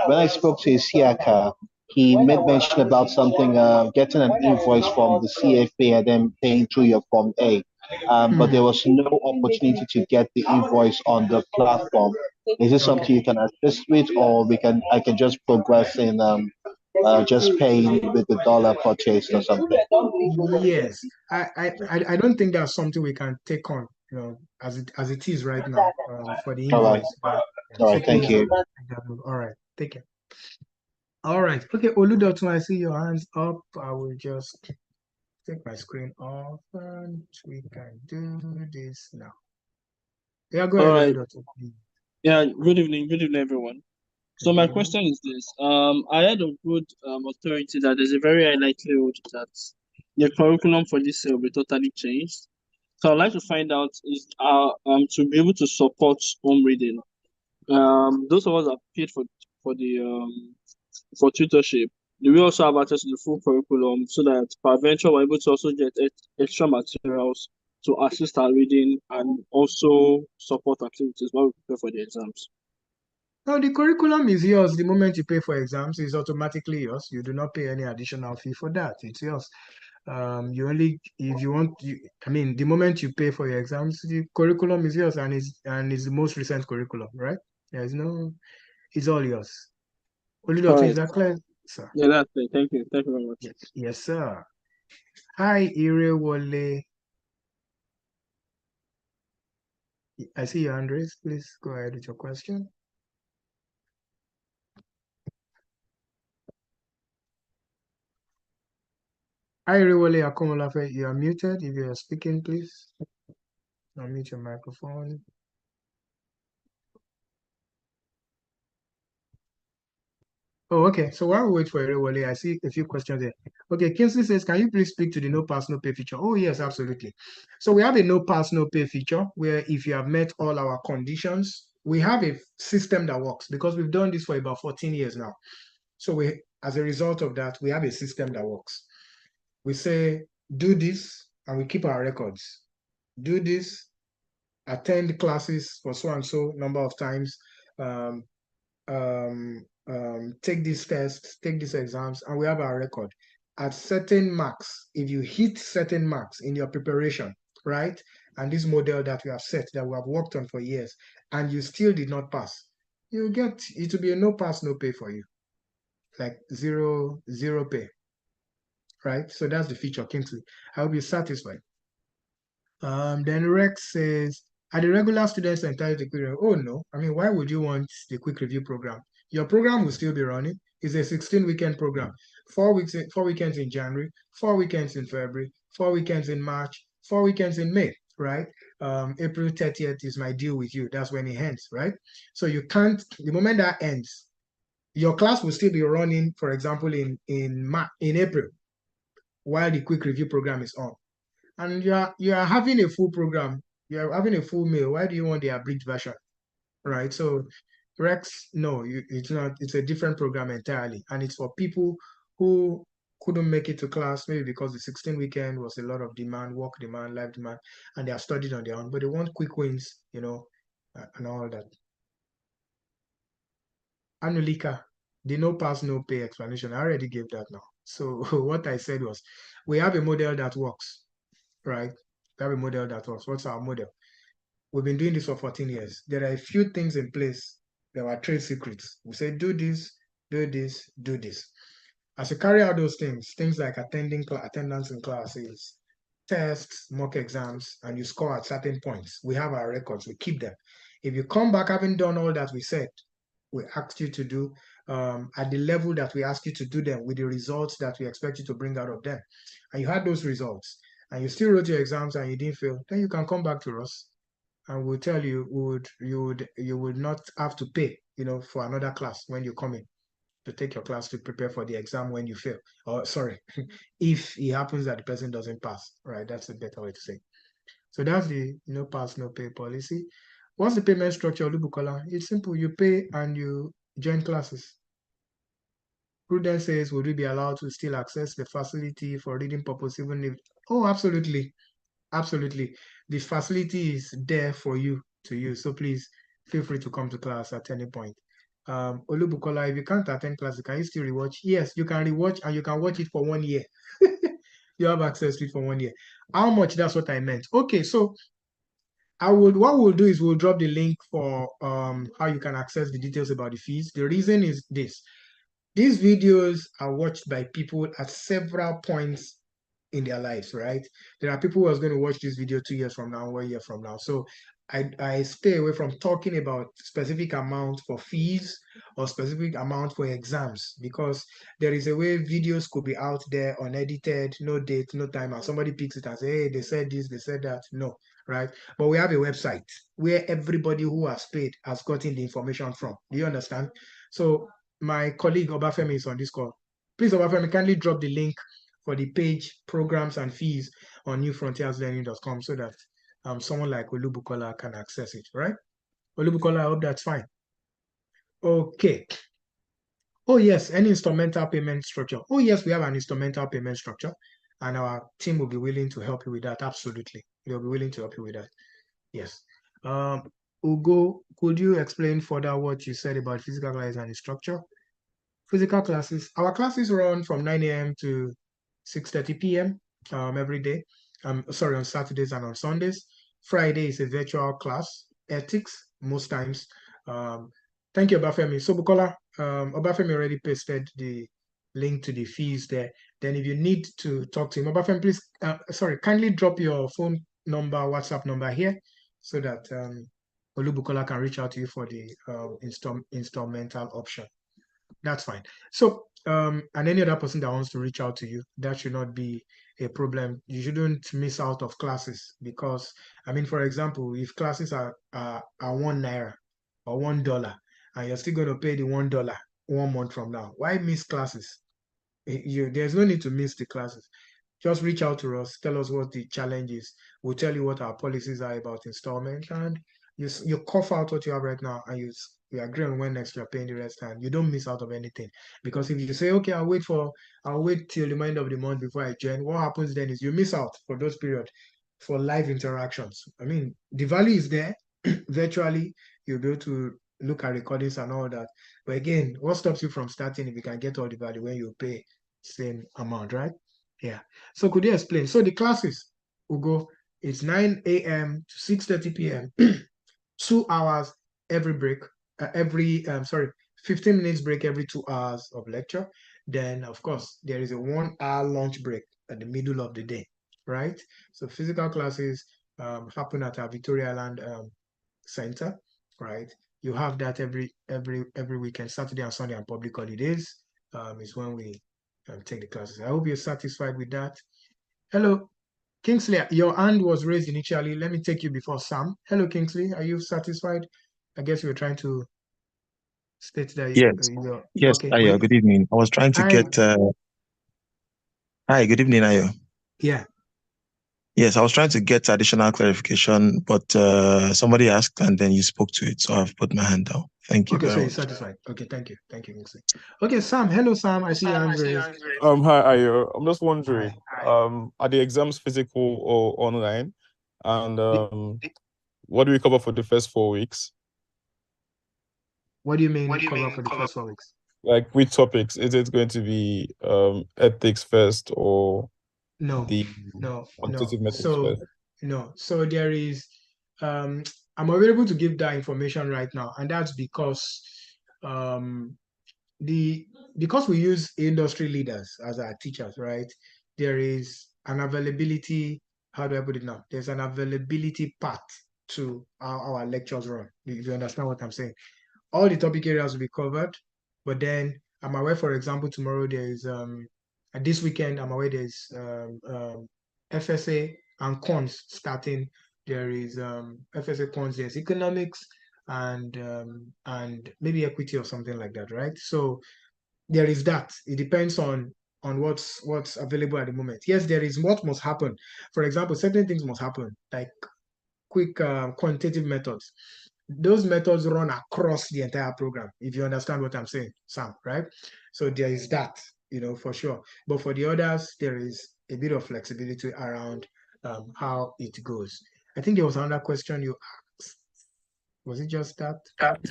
C: When I spoke to Isiaka, he made mention about something, getting an invoice from the CFA and then paying through your Form A. But there was no opportunity to get the invoice on the platform. Is this something you can assist with, or I can just progress in just paying with the dollar purchase or something?
B: Yes, I don't think that's something we can take on, as it is right now for the invoice.
C: All right, thank you.
B: All right, take care. All right, okay, Oludotun, I see your hands up. I will just take my screen off and we can do this now. Yeah, go ahead, Oludotun.
D: Yeah, good evening, everyone. So my question is this: I heard of good authority that there's a very high likelihood that the curriculum for this year will be totally changed. So I'd like to find out is to be able to support home reading. Those of us that paid for tutorship, do we also have access to the full curriculum so that peradventure we're able to also get extra materials to assist our reading and also support activities while we prepare for the exams?
B: No, the curriculum is yours. The moment you pay for exams, it's automatically yours. You do not pay any additional fee for that. It's yours. You only, if you want, the moment you pay for your exams, the curriculum is yours, and it's the most recent curriculum, right? There's no, it's all yours. Oludotun, is that clear, sir?
D: Yeah, that's it. Thank you. Thank you very much.
B: Yes, sir. Hi, Irewole. I see you, Andres. Please go ahead with your question. Hi, Irewole Akomolafe. You are muted. If you are speaking, please unmute your microphone. Oh, okay. So while we wait for Irewole, I see a few questions there. Okay, Kinsley says, can you please speak to the no pass, no pay feature? Oh, yes, absolutely. So we have a no pass, no pay feature where if you have met all our conditions, we have a system that works because we've done this for about 14 years now. So as a result of that, we have a system that works. We say, do this, and we keep our records. Do this, attend classes for so and so number of times, take these tests, take these exams, and we have our record. At certain marks, if you hit certain marks in your preparation, right, and this model that we have set, that we have worked on for years, and you still did not pass, you get, it will be a no pass, no pay for you, like zero pay, right? So that's the feature, Kingsley. I hope you're satisfied. Then Rex says, are the regular students entitled to quick review? Oh no, why would you want the quick review program? Your program will still be running. It's a 16-weekend program. 4 weekends in January, 4 weekends in February, 4 weekends in March, 4 weekends in May, right? April 30th is my deal with you. That's when it ends, right? So you can't, the moment that ends, your class will still be running, for example, in April, while the quick review program is on. And you are having a full program, you are having a full meal. Why do you want the abridged version, right? So Rex, no, it's not. It's a different program entirely, and it's for people who couldn't make it to class, maybe because the 16 weekend was a lot of demand, work demand, life demand, and they are studied on their own, but they want quick wins, and all that. Anulika, the no pass, no pay explanation, I already gave that now. So what I said was, we have a model that works, right? We have a model that works. What's our model? We've been doing this for 14 years. There are a few things in place that are trade secrets. We say, do this, do this, do this. As you carry out those things like attendance in classes, tests, mock exams, and you score at certain points, we have our records, we keep them. If you come back having done all that we said, we asked you to do at the level that we asked you to do them with the results that we expect you to bring out of them, and you had those results, and you still wrote your exams and you didn't fail, then you can come back to us and we'll tell you you would not have to pay, for another class when you come in to take your class to prepare for the exam when you fail. Or sorry, if it happens that the person doesn't pass, right? That's a better way to say. So that's the no pass, no pay policy. What's the payment structure, Olubukola? It's simple. You pay and you join classes. Prudence says, would we be allowed to still access the facility for reading purpose even if... Oh, absolutely. Absolutely. The facility is there for you to use. So please feel free to come to class at any point. Olubukola, if you can't attend class, can you still rewatch? Yes, you can rewatch and you can watch it for 1 year. You have access to it for 1 year. How much? That's what I meant. Okay, so what we'll do is we'll drop the link for how you can access the details about the fees. The reason is this. These videos are watched by people at several points in their lives, right? There are people who are going to watch this video 2 years from now, 1 year from now. So I stay away from talking about specific amount for fees or specific amount for exams, because there is a way videos could be out there unedited, no date, no time, and somebody picks it and say, hey, they said this, they said that. No, right? But we have a website where everybody who has paid has gotten the information from. Do you understand? So my colleague Obafemi is on this call. Please, Obafemi, kindly drop the link for the page, programs, and fees on newfrontierslearning.com so that someone like Olubukola can access it, right? Olubukola, I hope that's fine. Okay. Oh, yes, any instrumental payment structure. Oh, yes, we have an instrumental payment structure, and our team will be willing to help you with that. Absolutely. They'll be willing to help you with that. Yes. Ugo, could you explain further what you said about physical classes and the structure? Physical classes, our classes run from 9 a.m. to 6:30 p.m. Every day. Sorry, on Saturdays and on Sundays. Friday is a virtual class, ethics, most times. Thank you, Obafemi. So, Bukola, Obafemi already pasted the link to the fees there. Then if you need to talk to him, Obafemi, please, kindly drop your phone number, WhatsApp number here so that Olubukola can reach out to you for the instrumental option. That's fine. So, and any other person that wants to reach out to you, that should not be a problem. You shouldn't miss out of classes because, I mean, for example, if classes are 1 naira or $1, and you're still going to pay the $1 1 month from now, why miss classes? There's no need to miss the classes. Just reach out to us, tell us what the challenge is. We'll tell you what our policies are about installment, and you cough out what you have right now, and you agree on when next you're paying the rest, and you don't miss out of anything. Because if you say, okay, I'll wait till the end of the month before I join, what happens then is you miss out for those periods for live interactions. I mean, the value is there. Virtually, you'll be able to look at recordings and all that. But again, what stops you from starting if you can get all the value when you pay same amount, right? Yeah. So could you explain? So the classes will go, it's 9 a.m. to 6:30 p.m. 2 hours every break, 15 minutes break every 2 hours of lecture. Then, of course, there is a 1 hour lunch break at the middle of the day, right? So physical classes happen at our Victoria Island Center, right? You have that every weekend, Saturday and Sunday and public holidays is when we take the classes. I hope you're satisfied with that. Hello, Kingsley, your hand was raised initially. Let me take you before Sam. Hello, Kingsley. Are you satisfied? I guess you were trying to state that.
E: Yes. Yes,
B: okay.
E: Ayo, good evening. I was trying to get... Hi, good evening, Ayo.
B: Yeah.
E: Yes, I was trying to get additional clarification, but somebody asked and then you spoke to it, so I've put my hand down. Thank you.
B: Okay, so you're satisfied. Okay, thank you. Thank you, Kingsley. Okay, Sam. Hello, Sam. I see your hand raised.
F: Hi, Ayo. I'm just wondering, are the exams physical or online? And what do we cover for the first 4 weeks?
B: What do you mean cover for the first 4 weeks?
F: Like which topics? Is it going to be ethics first or
B: No,
F: the
B: no.
F: quantitative methods
B: So
F: first?
B: no. So there is I'm unable to give that information right now, and that's because because we use industry leaders as our teachers, right? There is an availability. How do I put it now? There's an availability path to how our lectures run. If you understand what I'm saying, all the topic areas will be covered, but then I'm aware, for example, tomorrow there's this weekend I'm aware there's FSA and cons starting. There is FSA cons, there's economics and maybe equity or something like that, right? So there is that. It depends on what's available at the moment. Yes, there is what must happen. For example, certain things must happen, like quick quantitative methods. Those methods run across the entire program, if you understand what I'm saying, Sam, right? So there is that, for sure. But for the others, there is a bit of flexibility around how it goes. I think there was another question you asked. Was it just that?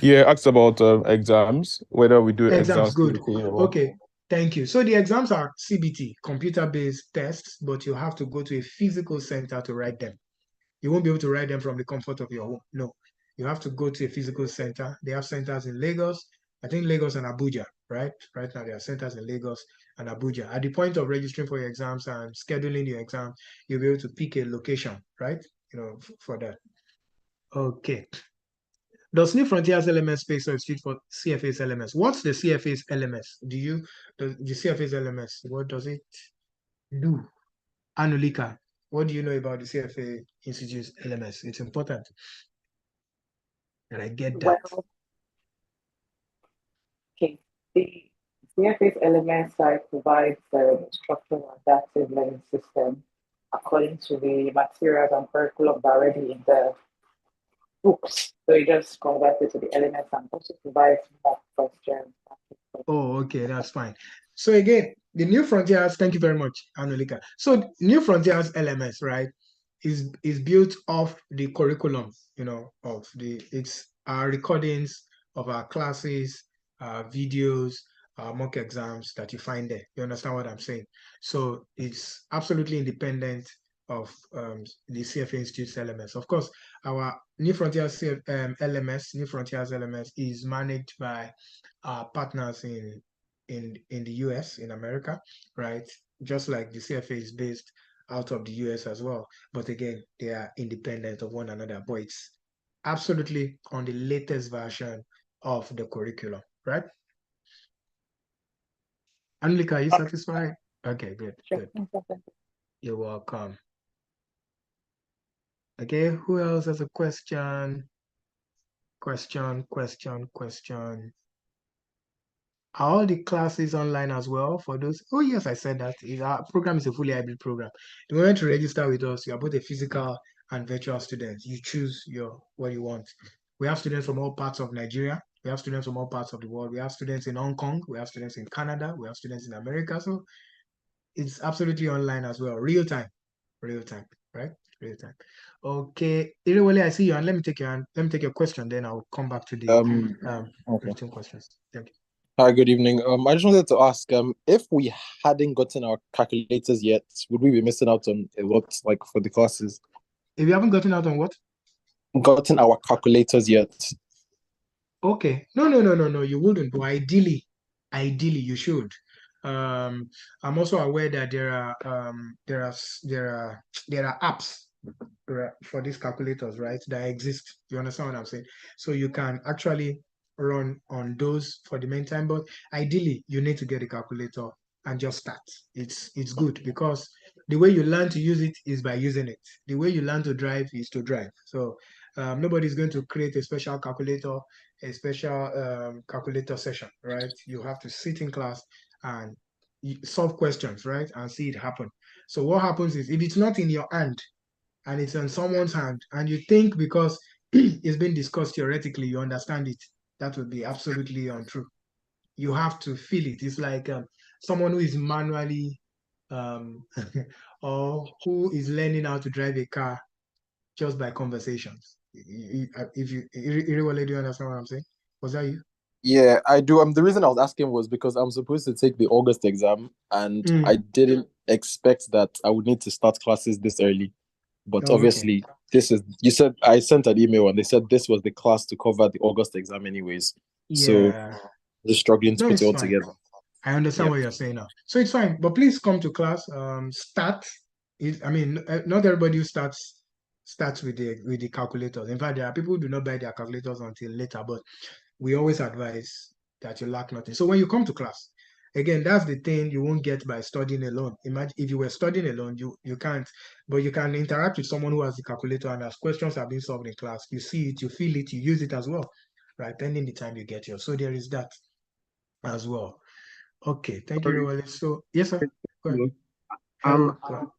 F: Yeah, asked about exams, whether we do
B: Exams,
F: exams
B: good.
F: physically or
B: Okay, thank you. So the exams are CBT, computer-based tests, but you have to go to a physical center to write them. You won't be able to write them from the comfort of your home. No, you have to go to a physical center. They have centers in Lagos, I think Lagos and Abuja, right? Right now there are centers in Lagos and Abuja. At the point of registering for your exams and scheduling your exam, you'll be able to pick a location, right? For that. Okay. Does New Frontiers LMS space substitute for CFA's LMS? What's the CFA's LMS? The CFA's LMS, what does it do? Anulika, what do you know about the CFA Institute's LMS? It's important that I get that.
G: Well, okay. The CFA's LMS site provides the structured adaptive learning system according to the materials and curriculum already in the books. So you just convert it to the LMS and also provides more questions.
B: Oh, okay, that's fine. So again, the New Frontiers, thank you very much, Anulika. So New Frontiers LMS, right, is built off the curriculum, it's our recordings of our classes, videos, mock exams that you find there. You understand what I'm saying? So it's absolutely independent of the CFA Institute's LMS. Of course, our New Frontiers LMS, New Frontiers LMS, is managed by our partners in the US, in America, right? Just like the CFA is based out of the US as well. But again, they are independent of one another, but it's absolutely on the latest version of the curriculum, right? Anulika, are you satisfied? Okay, good, good. You're welcome. Okay, who else has a question? Question. Are all the classes online as well for those? Oh, yes, I said that. Our program is a fully hybrid program. The moment you register with us, you are both a physical and virtual student. You choose what you want. We have students from all parts of Nigeria. We have students from all parts of the world. We have students in Hong Kong. We have students in Canada. We have students in America. So it's absolutely online as well. Real time, right? Real time. Okay. Irewale, I see you. And let me take your question, then I'll come back to the
F: okay.
B: written questions. Thank you.
F: Hi, good evening. I just wanted to ask, if we hadn't gotten our calculators yet, would we be missing out on a lot, like for the classes?
B: If you haven't gotten out on what?
F: Gotten our calculators yet?
B: Okay. No, you wouldn't. But ideally, you should. I'm also aware that there are apps for these calculators, right, that exist. You understand what I'm saying? So you can actually run on those for the meantime, but ideally you need to get a calculator and just start. It's good because the way you learn to use it is by using it. The way you learn to drive is to drive. So nobody's going to create a special calculator session, right? You have to sit in class and solve questions, right, and see it happen. So what happens is, if it's not in your hand and it's in someone's hand, and you think because it's been discussed theoretically, you understand it, that would be absolutely untrue. You have to feel it. It's like someone who is manually or who is learning how to drive a car just by conversations. If you really do you understand what I'm saying? Was that you?
F: Yeah, I do. The reason I was asking was because I'm supposed to take the August exam, and I didn't expect that I would need to start classes this early. But obviously, you said I sent an email and they said this was the class to cover the August exam anyways. So just struggling to put it all together.
B: I understand what you're saying now. So it's fine, but please come to class. Start. Not everybody who starts with the calculators. In fact, there are people who do not buy their calculators until later, but we always advise that you lack nothing. So when you come to class, again, that's the thing you won't get by studying alone. Imagine if you were studying alone, you can't, but you can interact with someone who has the calculator, and as questions are being solved in class, you see it, you feel it, you use it as well, right? Pending the time you get here. So there is that as well. Okay, thank you, Rewale. So yes, sir. Go ahead. Hello.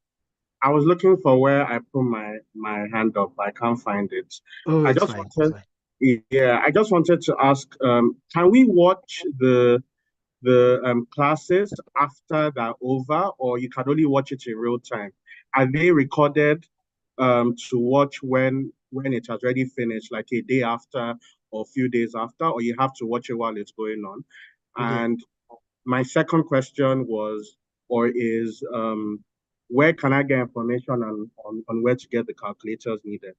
H: I was looking for where I put my hand up. I can't find it.
B: Oh, it's fine.
H: Yeah, I just wanted to ask, can we watch the classes after they're over, or you can only watch it in real time? Are they recorded to watch when it has already finished, like a day after or a few days after, or you have to watch it while it's going on? And my second question is where can I get information on where to get the calculators needed?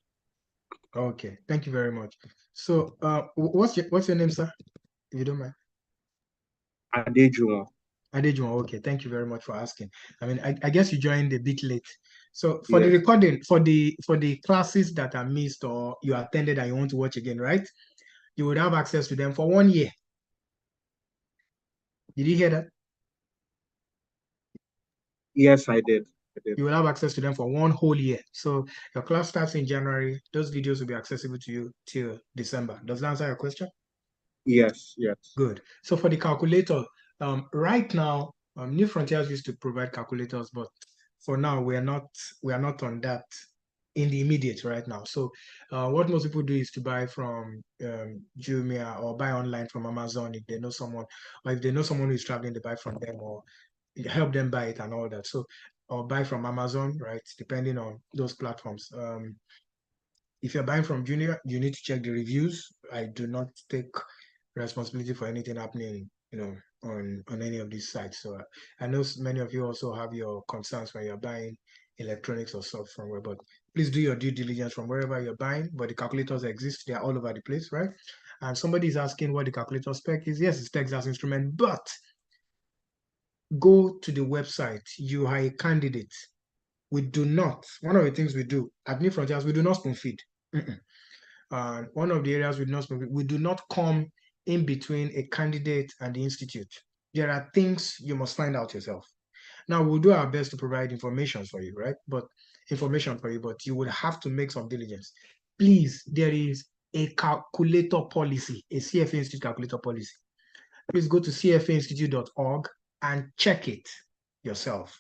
B: Okay, thank you very much. So what's your name, sir? If you don't mind.
H: Adejuwon.
B: Adejuwon, okay, thank you very much for asking. I guess you joined a bit late. So for the recording, for the classes that are missed or you attended and you want to watch again, right? You would have access to them for 1 year. Did you hear that?
H: Yes, I did.
B: You will have access to them for 1 whole year. So your class starts in January. Those videos will be accessible to you till December. Does that answer your question?
H: Yes.
B: Good. So for the calculator, right now, New Frontiers used to provide calculators, but for now we are not on that in the immediate right now. So what most people do is to buy from Jumia or buy online from Amazon if they know someone, or if they know someone who is traveling, they buy from them or help them buy it and all that. So or buy from Amazon, right? Depending on those platforms. If you're buying from Jumia, you need to check the reviews. I do not take responsibility for anything happening, on any of these sites. So I know many of you also have your concerns when you're buying electronics or stuff from where, but please do your due diligence from wherever you're buying. But the calculators exist; they are all over the place, right? And somebody is asking what the calculator spec is. Yes, it's Texas Instrument, but go to the website. You are a candidate. We do not. One of the things we do at New Frontiers, we do not spoon feed. One of the areas we do not spoon feed, we do not come in between a candidate and the institute. There are things you must find out yourself. Now, we'll do our best to provide information for you, right? But you would have to make some diligence. Please, there is a calculator policy, a CFA Institute calculator policy. Please go to cfainstitute.org and check it yourself.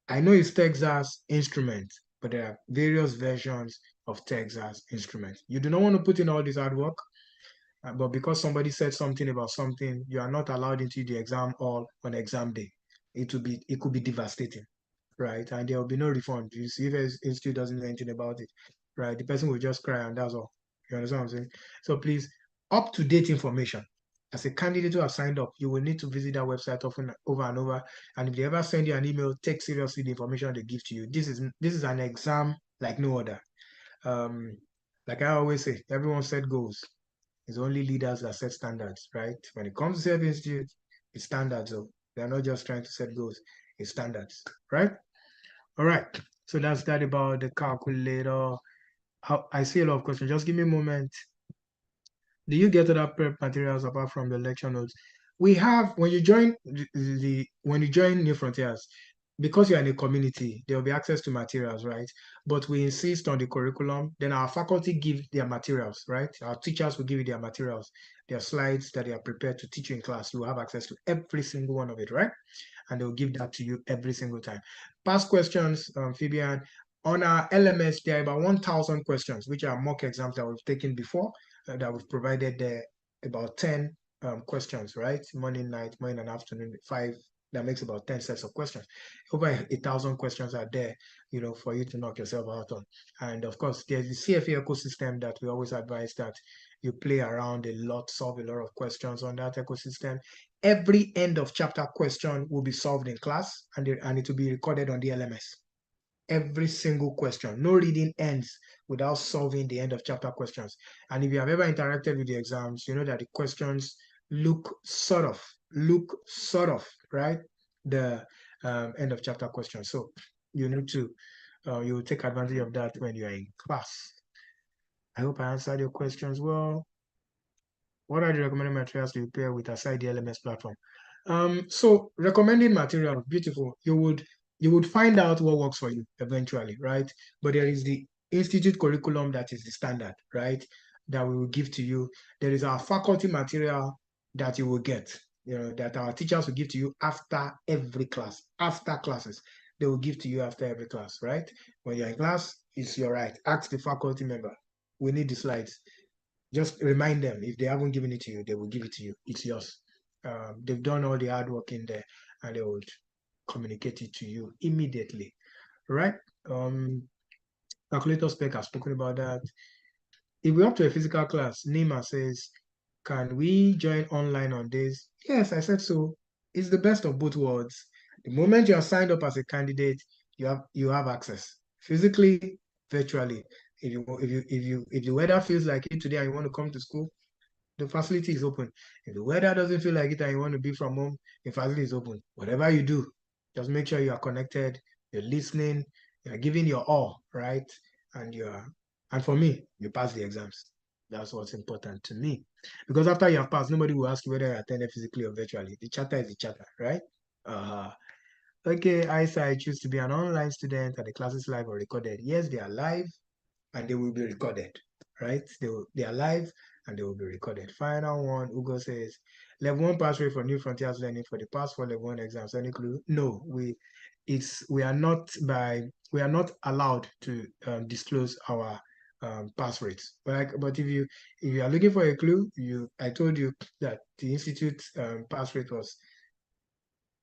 B: I know it's Texas Instrument, but there are various versions of Texas Instrument. You do not want to put in all this hard work, but because somebody said something about something, you are not allowed into the exam hall on exam day. It could be devastating, right? And there will be no refund. You see, if an institute doesn't know anything about it, right? The person will just cry, and that's all. You understand what I'm saying? So please, up-to-date information. As a candidate who has signed up, you will need to visit that website often over and over. And if they ever send you an email, take seriously the information they give to you. This is an exam like no other. Like I always say, everyone set goals. It's only leaders that set standards, right? When it comes to CFA Institute, it's standards. So they're not just trying to set goals, it's standards, right? All right. So that's that about the calculator. I see a lot of questions. Just give me a moment. Do you get other prep materials apart from the lecture notes? We have, when you join New Frontiers, because you're in a community, there will be access to materials, right? But we insist on the curriculum. Then our faculty give their materials, right? Our teachers will give you their materials, their slides that they are prepared to teach you in class. You will have access to every single one of it, right? And they'll give that to you every single time. Past questions, Fabian, on our LMS, there are about 1,000 questions, which are mock exams that we've taken before, that we've provided there, about 10 questions, right? Morning, night, morning and afternoon, 5 That makes about 10 sets of questions. Over 1,000 questions are there, for you to knock yourself out on. And of course, there's the CFA ecosystem that we always advise that you play around a lot, solve a lot of questions on that ecosystem. Every end of chapter question will be solved in class, and it will be recorded on the LMS. Every single question. No reading ends without solving the end of chapter questions. And if you have ever interacted with the exams, you know that the questions look sort of, right? The end of chapter questions. So you need to, you will take advantage of that when you are in class. I hope I answered your questions well. What are the recommended materials to prepare with aside the LMS platform? So recommended material, beautiful. You would find out what works for you eventually, right? But there is the institute curriculum that is the standard, right? That we will give to you. There is our faculty material that you will get, that our teachers will give to you after every class, after classes. They will give to you after every class, right? When you're in class, it's your right. Ask the faculty member. We need the slides. Just remind them. If they haven't given it to you, they will give it to you. It's yours. They've done all the hard work in there, and they would communicate it to you immediately, right? Calculator spec, I've spoken about that. If we're up to a physical class, Nima says, can we join online on this? Yes, I said so. It's the best of both worlds. The moment you are signed up as a candidate, you have access physically, virtually. If the weather feels like it today and you want to come to school, the facility is open. If the weather doesn't feel like it and you want to be from home, the facility is open. Whatever you do, just make sure you are connected, you're listening, you're giving your all, right? And for me, you pass the exams. That's what's important to me. Because after you have passed, nobody will ask you whether you attended physically or virtually. The charter is the charter, right? Okay, I choose to be an online student. Are the classes live or recorded? Yes, they are live and they will be recorded, right? They are live and they will be recorded. Final one, Ugo says, level 1 pass rate for New Frontiers Learning for the past 4 level 1 exams. Any clue? No, we are not allowed to disclose our pass rates. But if you are looking for a clue, I told you that the institute pass rate was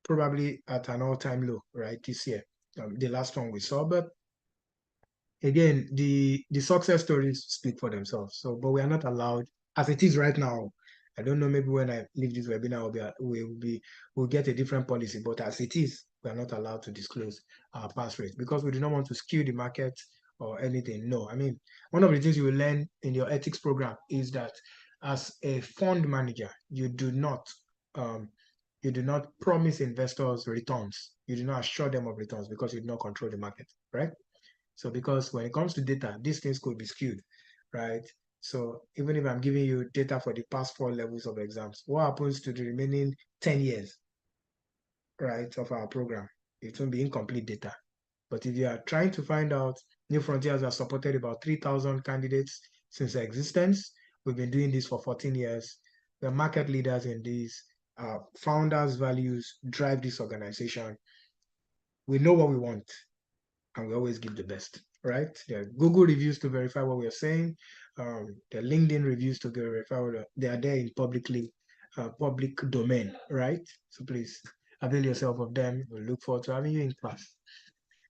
B: probably at an all-time low, right, this year. The last one we saw, but again, the success stories speak for themselves. So, but we are not allowed, as it is right now. I don't know, maybe when I leave this webinar, we'll get a different policy, but as it is, we are not allowed to disclose our pass rate because we do not want to skew the market or anything. No, I mean, one of the things you will learn in your ethics program is that as a fund manager, you do not promise investors returns. You do not assure them of returns because you do not control the market, right? So because when it comes to data, these things could be skewed, right? So even if I'm giving you data for the past 4 levels of exams, what happens to the remaining 10 years, right, of our program? It won't be incomplete data. But if you are trying to find out, New Frontiers has supported about 3,000 candidates since their existence. We've been doing this for 14 years. We're market leaders in this. Our founders' values drive this organization. We know what we want, and we always give the best, right? There are Google reviews to verify what we're saying. There are LinkedIn reviews to verify what they are there in public domain, right? So please avail yourself of them. We'll look forward to having you in class.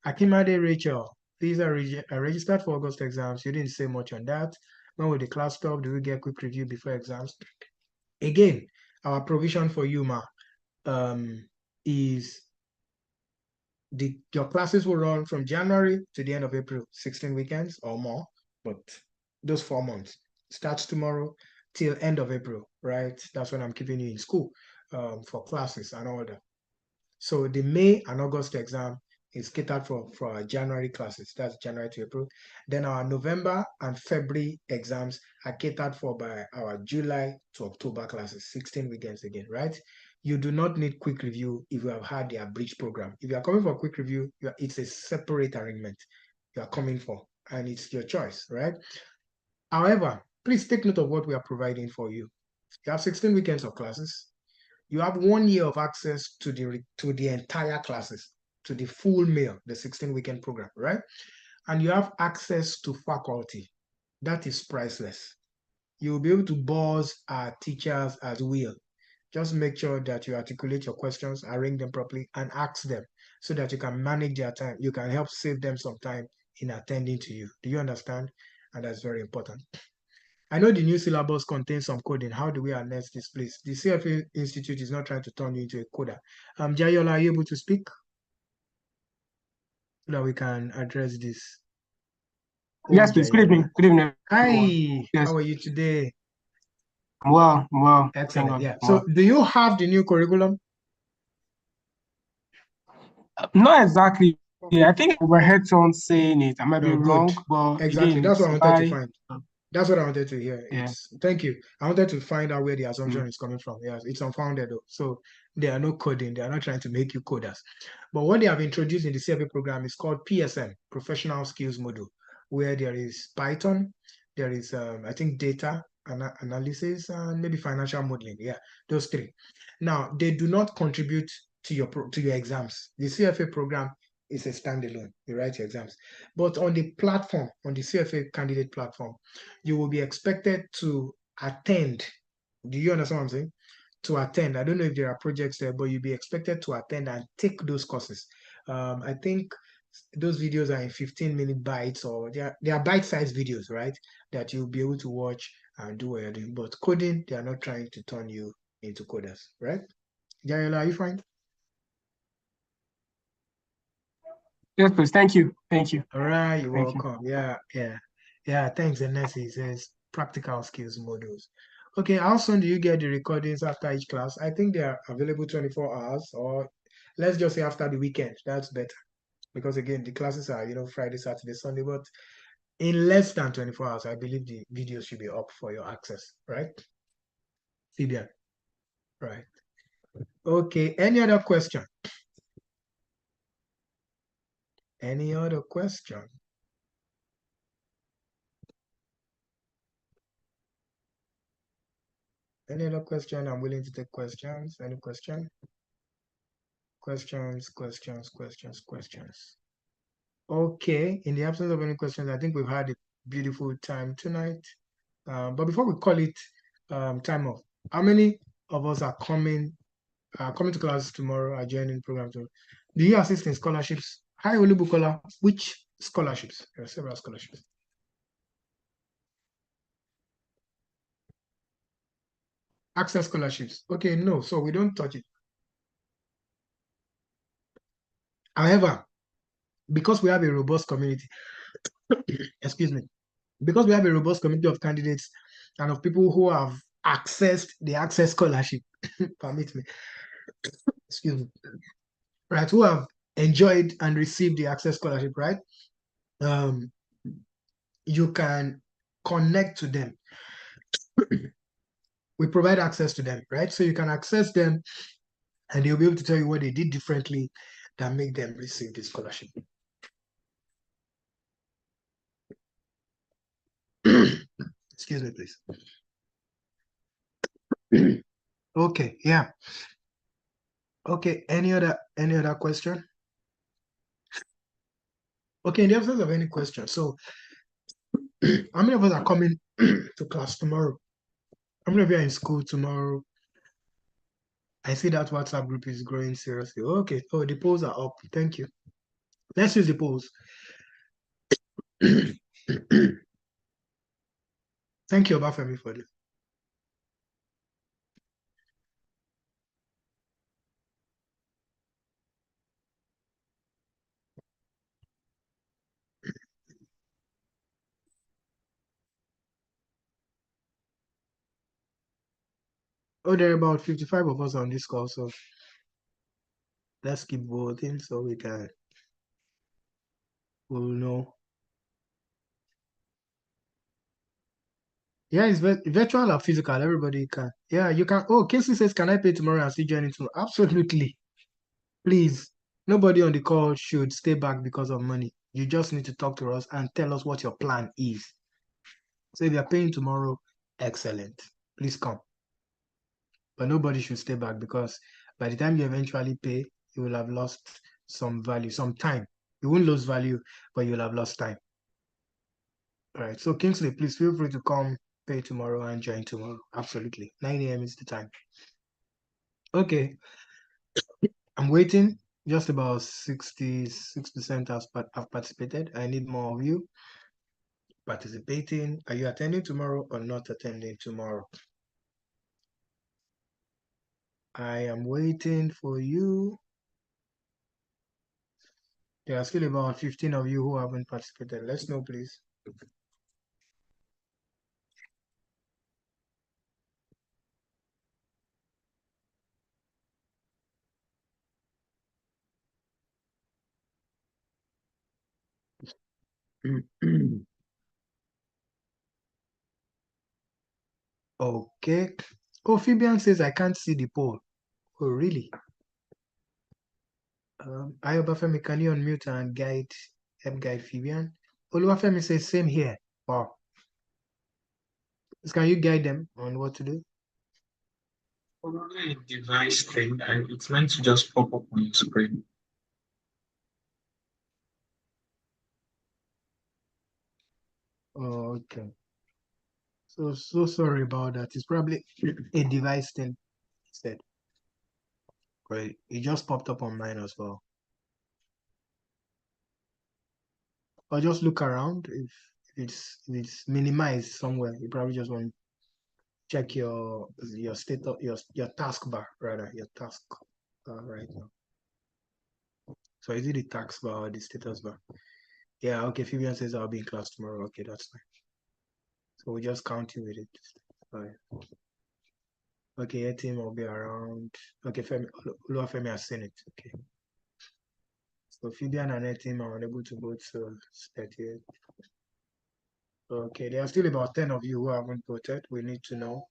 B: Akimade Rachel, these are registered for August exams. You didn't say much on that. When will the class stop? Do we get quick review before exams? Again, our provision for you, Ma, is your classes will run from January to the end of April, 16 weekends or more, but those 4 months starts tomorrow till end of April, right? That's when I'm keeping you in school for classes and all that. So the May and August exam is catered for our January classes. That's January to April. Then our November and February exams are catered for by our July to October classes, 16 weekends again, right? You do not need quick review if you have had the abridged program. If you are coming for a quick review, it's a separate arrangement you are coming for, and it's your choice, right? However, please take note of what we are providing for you. You have 16 weekends of classes. You have 1 year of access to the entire classes, to the full meal, the 16 weekend program, right? And you have access to faculty. That is priceless. You will be able to buzz our teachers as well. just make sure that you articulate your questions, arrange them properly, and ask them so that you can manage their time. You can help save them some time in attending to you. Do you understand? And that's very important. I know the new syllabus contains some coding. How do we harness this, please? The CFA Institute is not trying to turn you into a coder. Jayola, are you able to speak? So that we can address this.
I: Yes, please. Good evening. Good evening.
B: Hi,
I: yes.
B: How are you today?
I: Well, well.
B: Excellent. Yeah. So do you have the new curriculum?
I: Not exactly. Yeah, I think I overheard someone saying it. I might be wrong, but
B: exactly.
I: Again,
B: that's what I wanted to find. That's what I wanted to hear.
I: Yeah.
B: Thank you. I wanted to find out where the assumption is coming from. Yes, it's unfounded though. So they are not coding. They are not trying to make you coders. But what they have introduced in the CFA program is called PSM, Professional Skills Module, where there is Python, there is I think data analysis, and maybe financial modeling. Yeah, those three. Now they do not contribute to your exams. The CFA program is a standalone. You write your exams. But on the platform, on the CFA candidate platform, you will be expected to attend. Do you understand what I'm saying? To attend. I don't know if there are projects there, but you'll be expected to attend and take those courses. I think those videos are in 15-minute bites, or they are bite-sized videos, right? That you'll be able to watch and do what you're doing. But coding, they are not trying to turn you into coders, right? Jayola, are you fine?
I: Yes, please. Thank you. Thank you.
B: All right, you're welcome. Yeah. Thanks, Nessie says practical skills modules. Okay, how soon do you get the recordings after each class? I think they are available 24 hours, or let's just say after the weekend. That's better. Because again, the classes are, Friday, Saturday, Sunday, but in less than 24 hours, I believe the videos should be up for your access, right? Fabian. Right. Okay, any other question? Any other question? Any other question? I'm willing to take questions. Any question? Questions. Okay, in the absence of any questions, I think we've had a beautiful time tonight. But before we call it time off, how many of us are coming to class tomorrow, are joining the program tomorrow? Do you assist in scholarships? Hi, Olubukola. Which scholarships? There are several scholarships. Access scholarships. Okay, no, so we don't touch it. However, because we have a robust community, excuse me, because we have a robust community of candidates and of people who have accessed the access scholarship, permit me, excuse me, right, who have enjoyed and received the access scholarship, right? You can connect to them. We provide access to them, right? So you can access them and they'll be able to tell you what they did differently that make them receive the scholarship. Excuse me, please. Okay, yeah. Okay, any other question? Okay, in the absence of any question, so how many of us are coming to class tomorrow? How many of you are in school tomorrow? I see that WhatsApp group is growing seriously. Okay, oh, the polls are up. Thank you. Let's use the polls. Thank you, Obafemi, for this. Oh, there are about 55 of us on this call, so let's keep voting so we'll know. Yeah, it's virtual or physical. Everybody can. Yeah, you can. Oh, Casey says, can I pay tomorrow and still join it tomorrow? Absolutely. Please, nobody on the call should stay back because of money. You just need to talk to us and tell us what your plan is. So if you're paying tomorrow, excellent. Please come. But nobody should stay back, because by the time you eventually pay, you will have lost some value, some time. You won't lose value, but you'll have lost time. All right. So Kingsley, please feel free to come pay tomorrow and join tomorrow. Absolutely. 9 a.m. is the time. Okay, I'm waiting. Just about 66% have participated. I need more of you participating. Are you attending tomorrow or not attending tomorrow? I am waiting for you. There are still about 15 of you who haven't participated. Let's know, please. Okay. Oh, Fabian says I can't see the poll. Oh, really? Ayobafemi, can you unmute and help guide Fabian? Oluwafemi says same here. Wow. Can you guide them on what to do?
J: Probably a device thing, and it's meant to just pop up on your screen.
B: Oh, okay. So sorry about that. It's probably a device thing instead. Right. It just popped up on mine as well. Or just look around. If it's minimized somewhere, you probably just want to check your state of your taskbar rather, your task right now. So is it the taskbar or the status bar? Yeah, okay. Fabian says I'll be in class tomorrow. Okay, that's fine. So we just count you with it. Fine. Okay, your team will be around. Okay, Femi has seen it. Okay. So Fabian and her team are unable to vote, so it's 38. Okay, there are still about 10 of you who haven't voted. We need to know.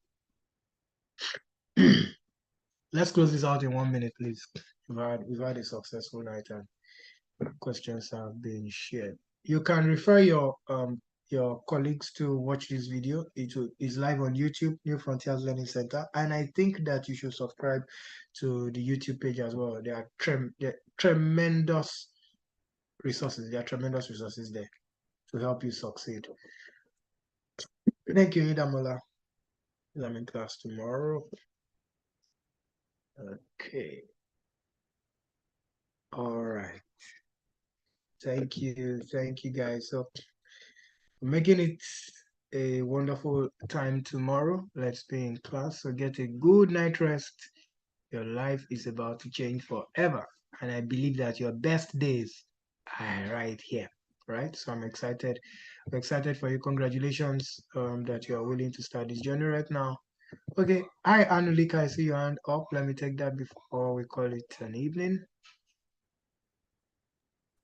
B: Let's close this out in 1 minute, please. We've had a successful night and questions have been shared. You can refer your colleagues to watch this video. It is live on YouTube, New Frontiers Learning Center, and I think that you should subscribe to the YouTube page as well. There are tremendous resources. There are tremendous resources there to help you succeed. Thank you, Idamola. I'm in class tomorrow. Okay. All right. Thank you guys. So making it a wonderful time tomorrow. Let's be in class. So get a good night rest. Your life is about to change forever. And I believe that your best days are right here. Right? So I'm excited. I'm excited for you. Congratulations that you are willing to start this journey right now. Okay. Hi, Anulika. I see your hand up. Let me take that before we call it an evening.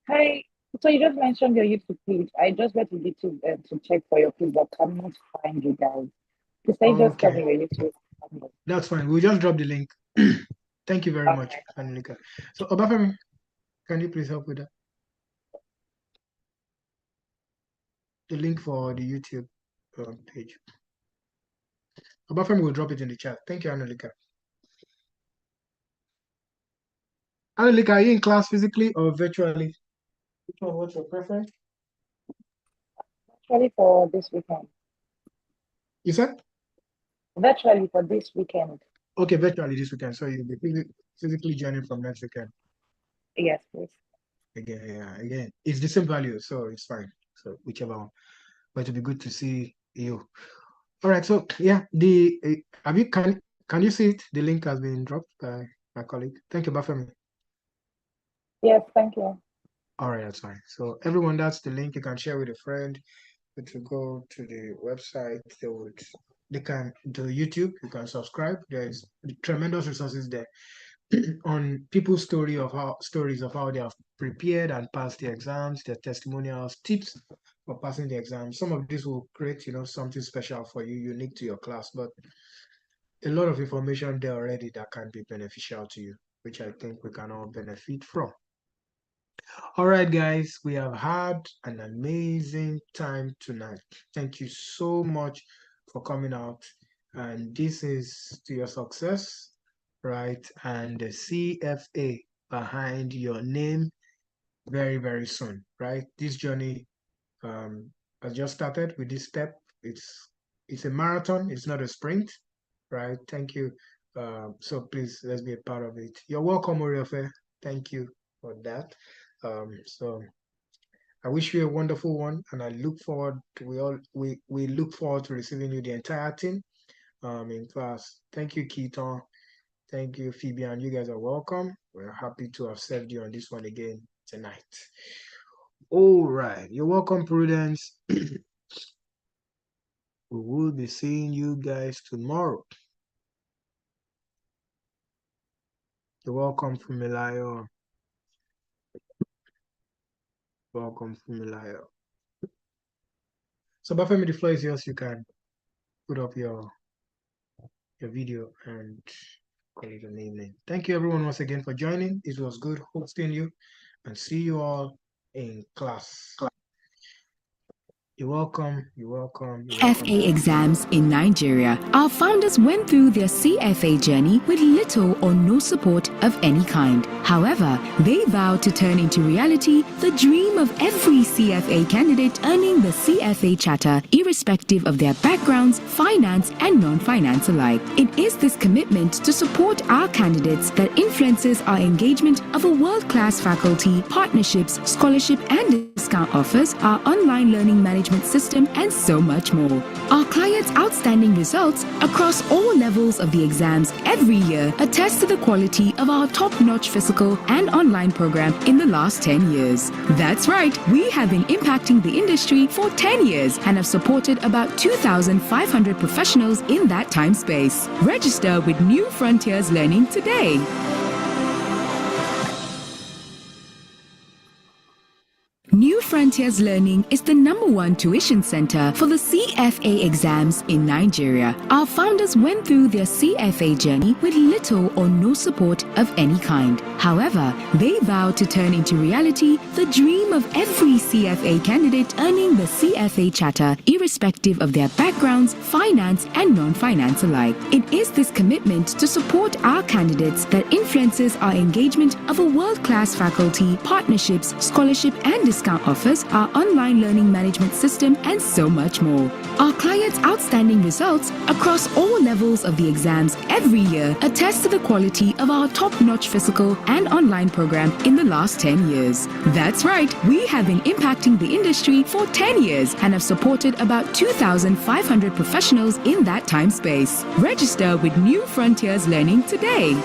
G: Hi. So you just mentioned your YouTube page. I just went to YouTube to check for your page, but cannot find you guys. Can you just tell me your YouTube?
B: That's fine. We'll just drop the link. Thank you very much, Anulika. So Obafemi, can you please help with that? The link for the YouTube page. Obafemi will drop it in the chat. Thank you, Anulika. Anulika, are you in class physically or virtually? Which one? What's your preference?
G: Virtually for this weekend.
B: You said?
G: Virtually for this weekend.
B: Okay, virtually this weekend. So you'll be physically joining from next weekend.
G: Yes, please.
B: Again, it's the same value, so it's fine. So whichever one. But it'll be good to see you. All right. So yeah, can you see it? The link has been dropped by my colleague. Thank you, Bafemi.
G: Yes, thank you.
B: All right, that's fine. So everyone, that's the link. You can share with a friend. To go to the website, they can do YouTube. You can subscribe. There's tremendous resources there on people's stories of how they have prepared and passed the exams, their testimonials, tips for passing the exams. Some of this will create, something special for you, unique to your class, but a lot of information there already that can be beneficial to you, which I think we can all benefit from. All right, guys, we have had an amazing time tonight. Thank you so much for coming out. And this is to your success, right? And the CFA behind your name very, very soon, right? This journey has just started with this step. It's a marathon. It's not a sprint, right? Thank you So please, let's be a part of it. You're welcome, Oriofe. Thank you for that. So I wish you a wonderful one, and I look forward to we look forward to receiving you, the entire team, in class. Thank you, Keaton. Thank you, Phoebe, and you guys are welcome. We're happy to have served you on this one again tonight. All right, you're welcome, Prudence. We will be seeing you guys tomorrow. You're welcome, Fumilayo. Welcome, Fumilayo. So, Bafemi, the floor is yours. You can put up your video and call it an evening. Thank you, everyone, once again for joining. It was good hosting you, and see you all in class. You're welcome. You're welcome. You're welcome.
A: CFA exams in Nigeria. Our founders went through their CFA journey with little or no support of any kind. However, they vowed to turn into reality the dream of every CFA candidate earning the CFA charter, irrespective of their backgrounds, finance, and non-finance alike. It is this commitment to support our candidates that influences our engagement of a world-class faculty, partnerships, scholarship, and discount offers, our online learning management system, and so much more. Our clients' outstanding results across all levels of the exams every year attest to the quality of our top-notch physical and online program in the last 10 years. That's right, we have been impacting the industry for 10 years and have supported about 2,500 professionals in that time space. Register with New Frontiers Learning today. New Frontiers Learning is the #1 tuition center for the CFA exams in Nigeria. Our founders went through their CFA journey with little or no support of any kind. However, they vowed to turn into reality the dream of every CFA candidate earning the CFA charter, irrespective of their backgrounds, finance, and non-finance alike. It is this commitment to support our candidates that influences our engagement of a world-class faculty, partnerships, scholarship, and discount offers, our online learning management system, and so much more. Our clients' outstanding results across all levels of the exams every year attest to the quality of our top-notch physical and online program in the last 10 years. That's right, we have been impacting the industry for 10 years and have supported about 2,500 professionals in that time space. Register with New Frontiers Learning today.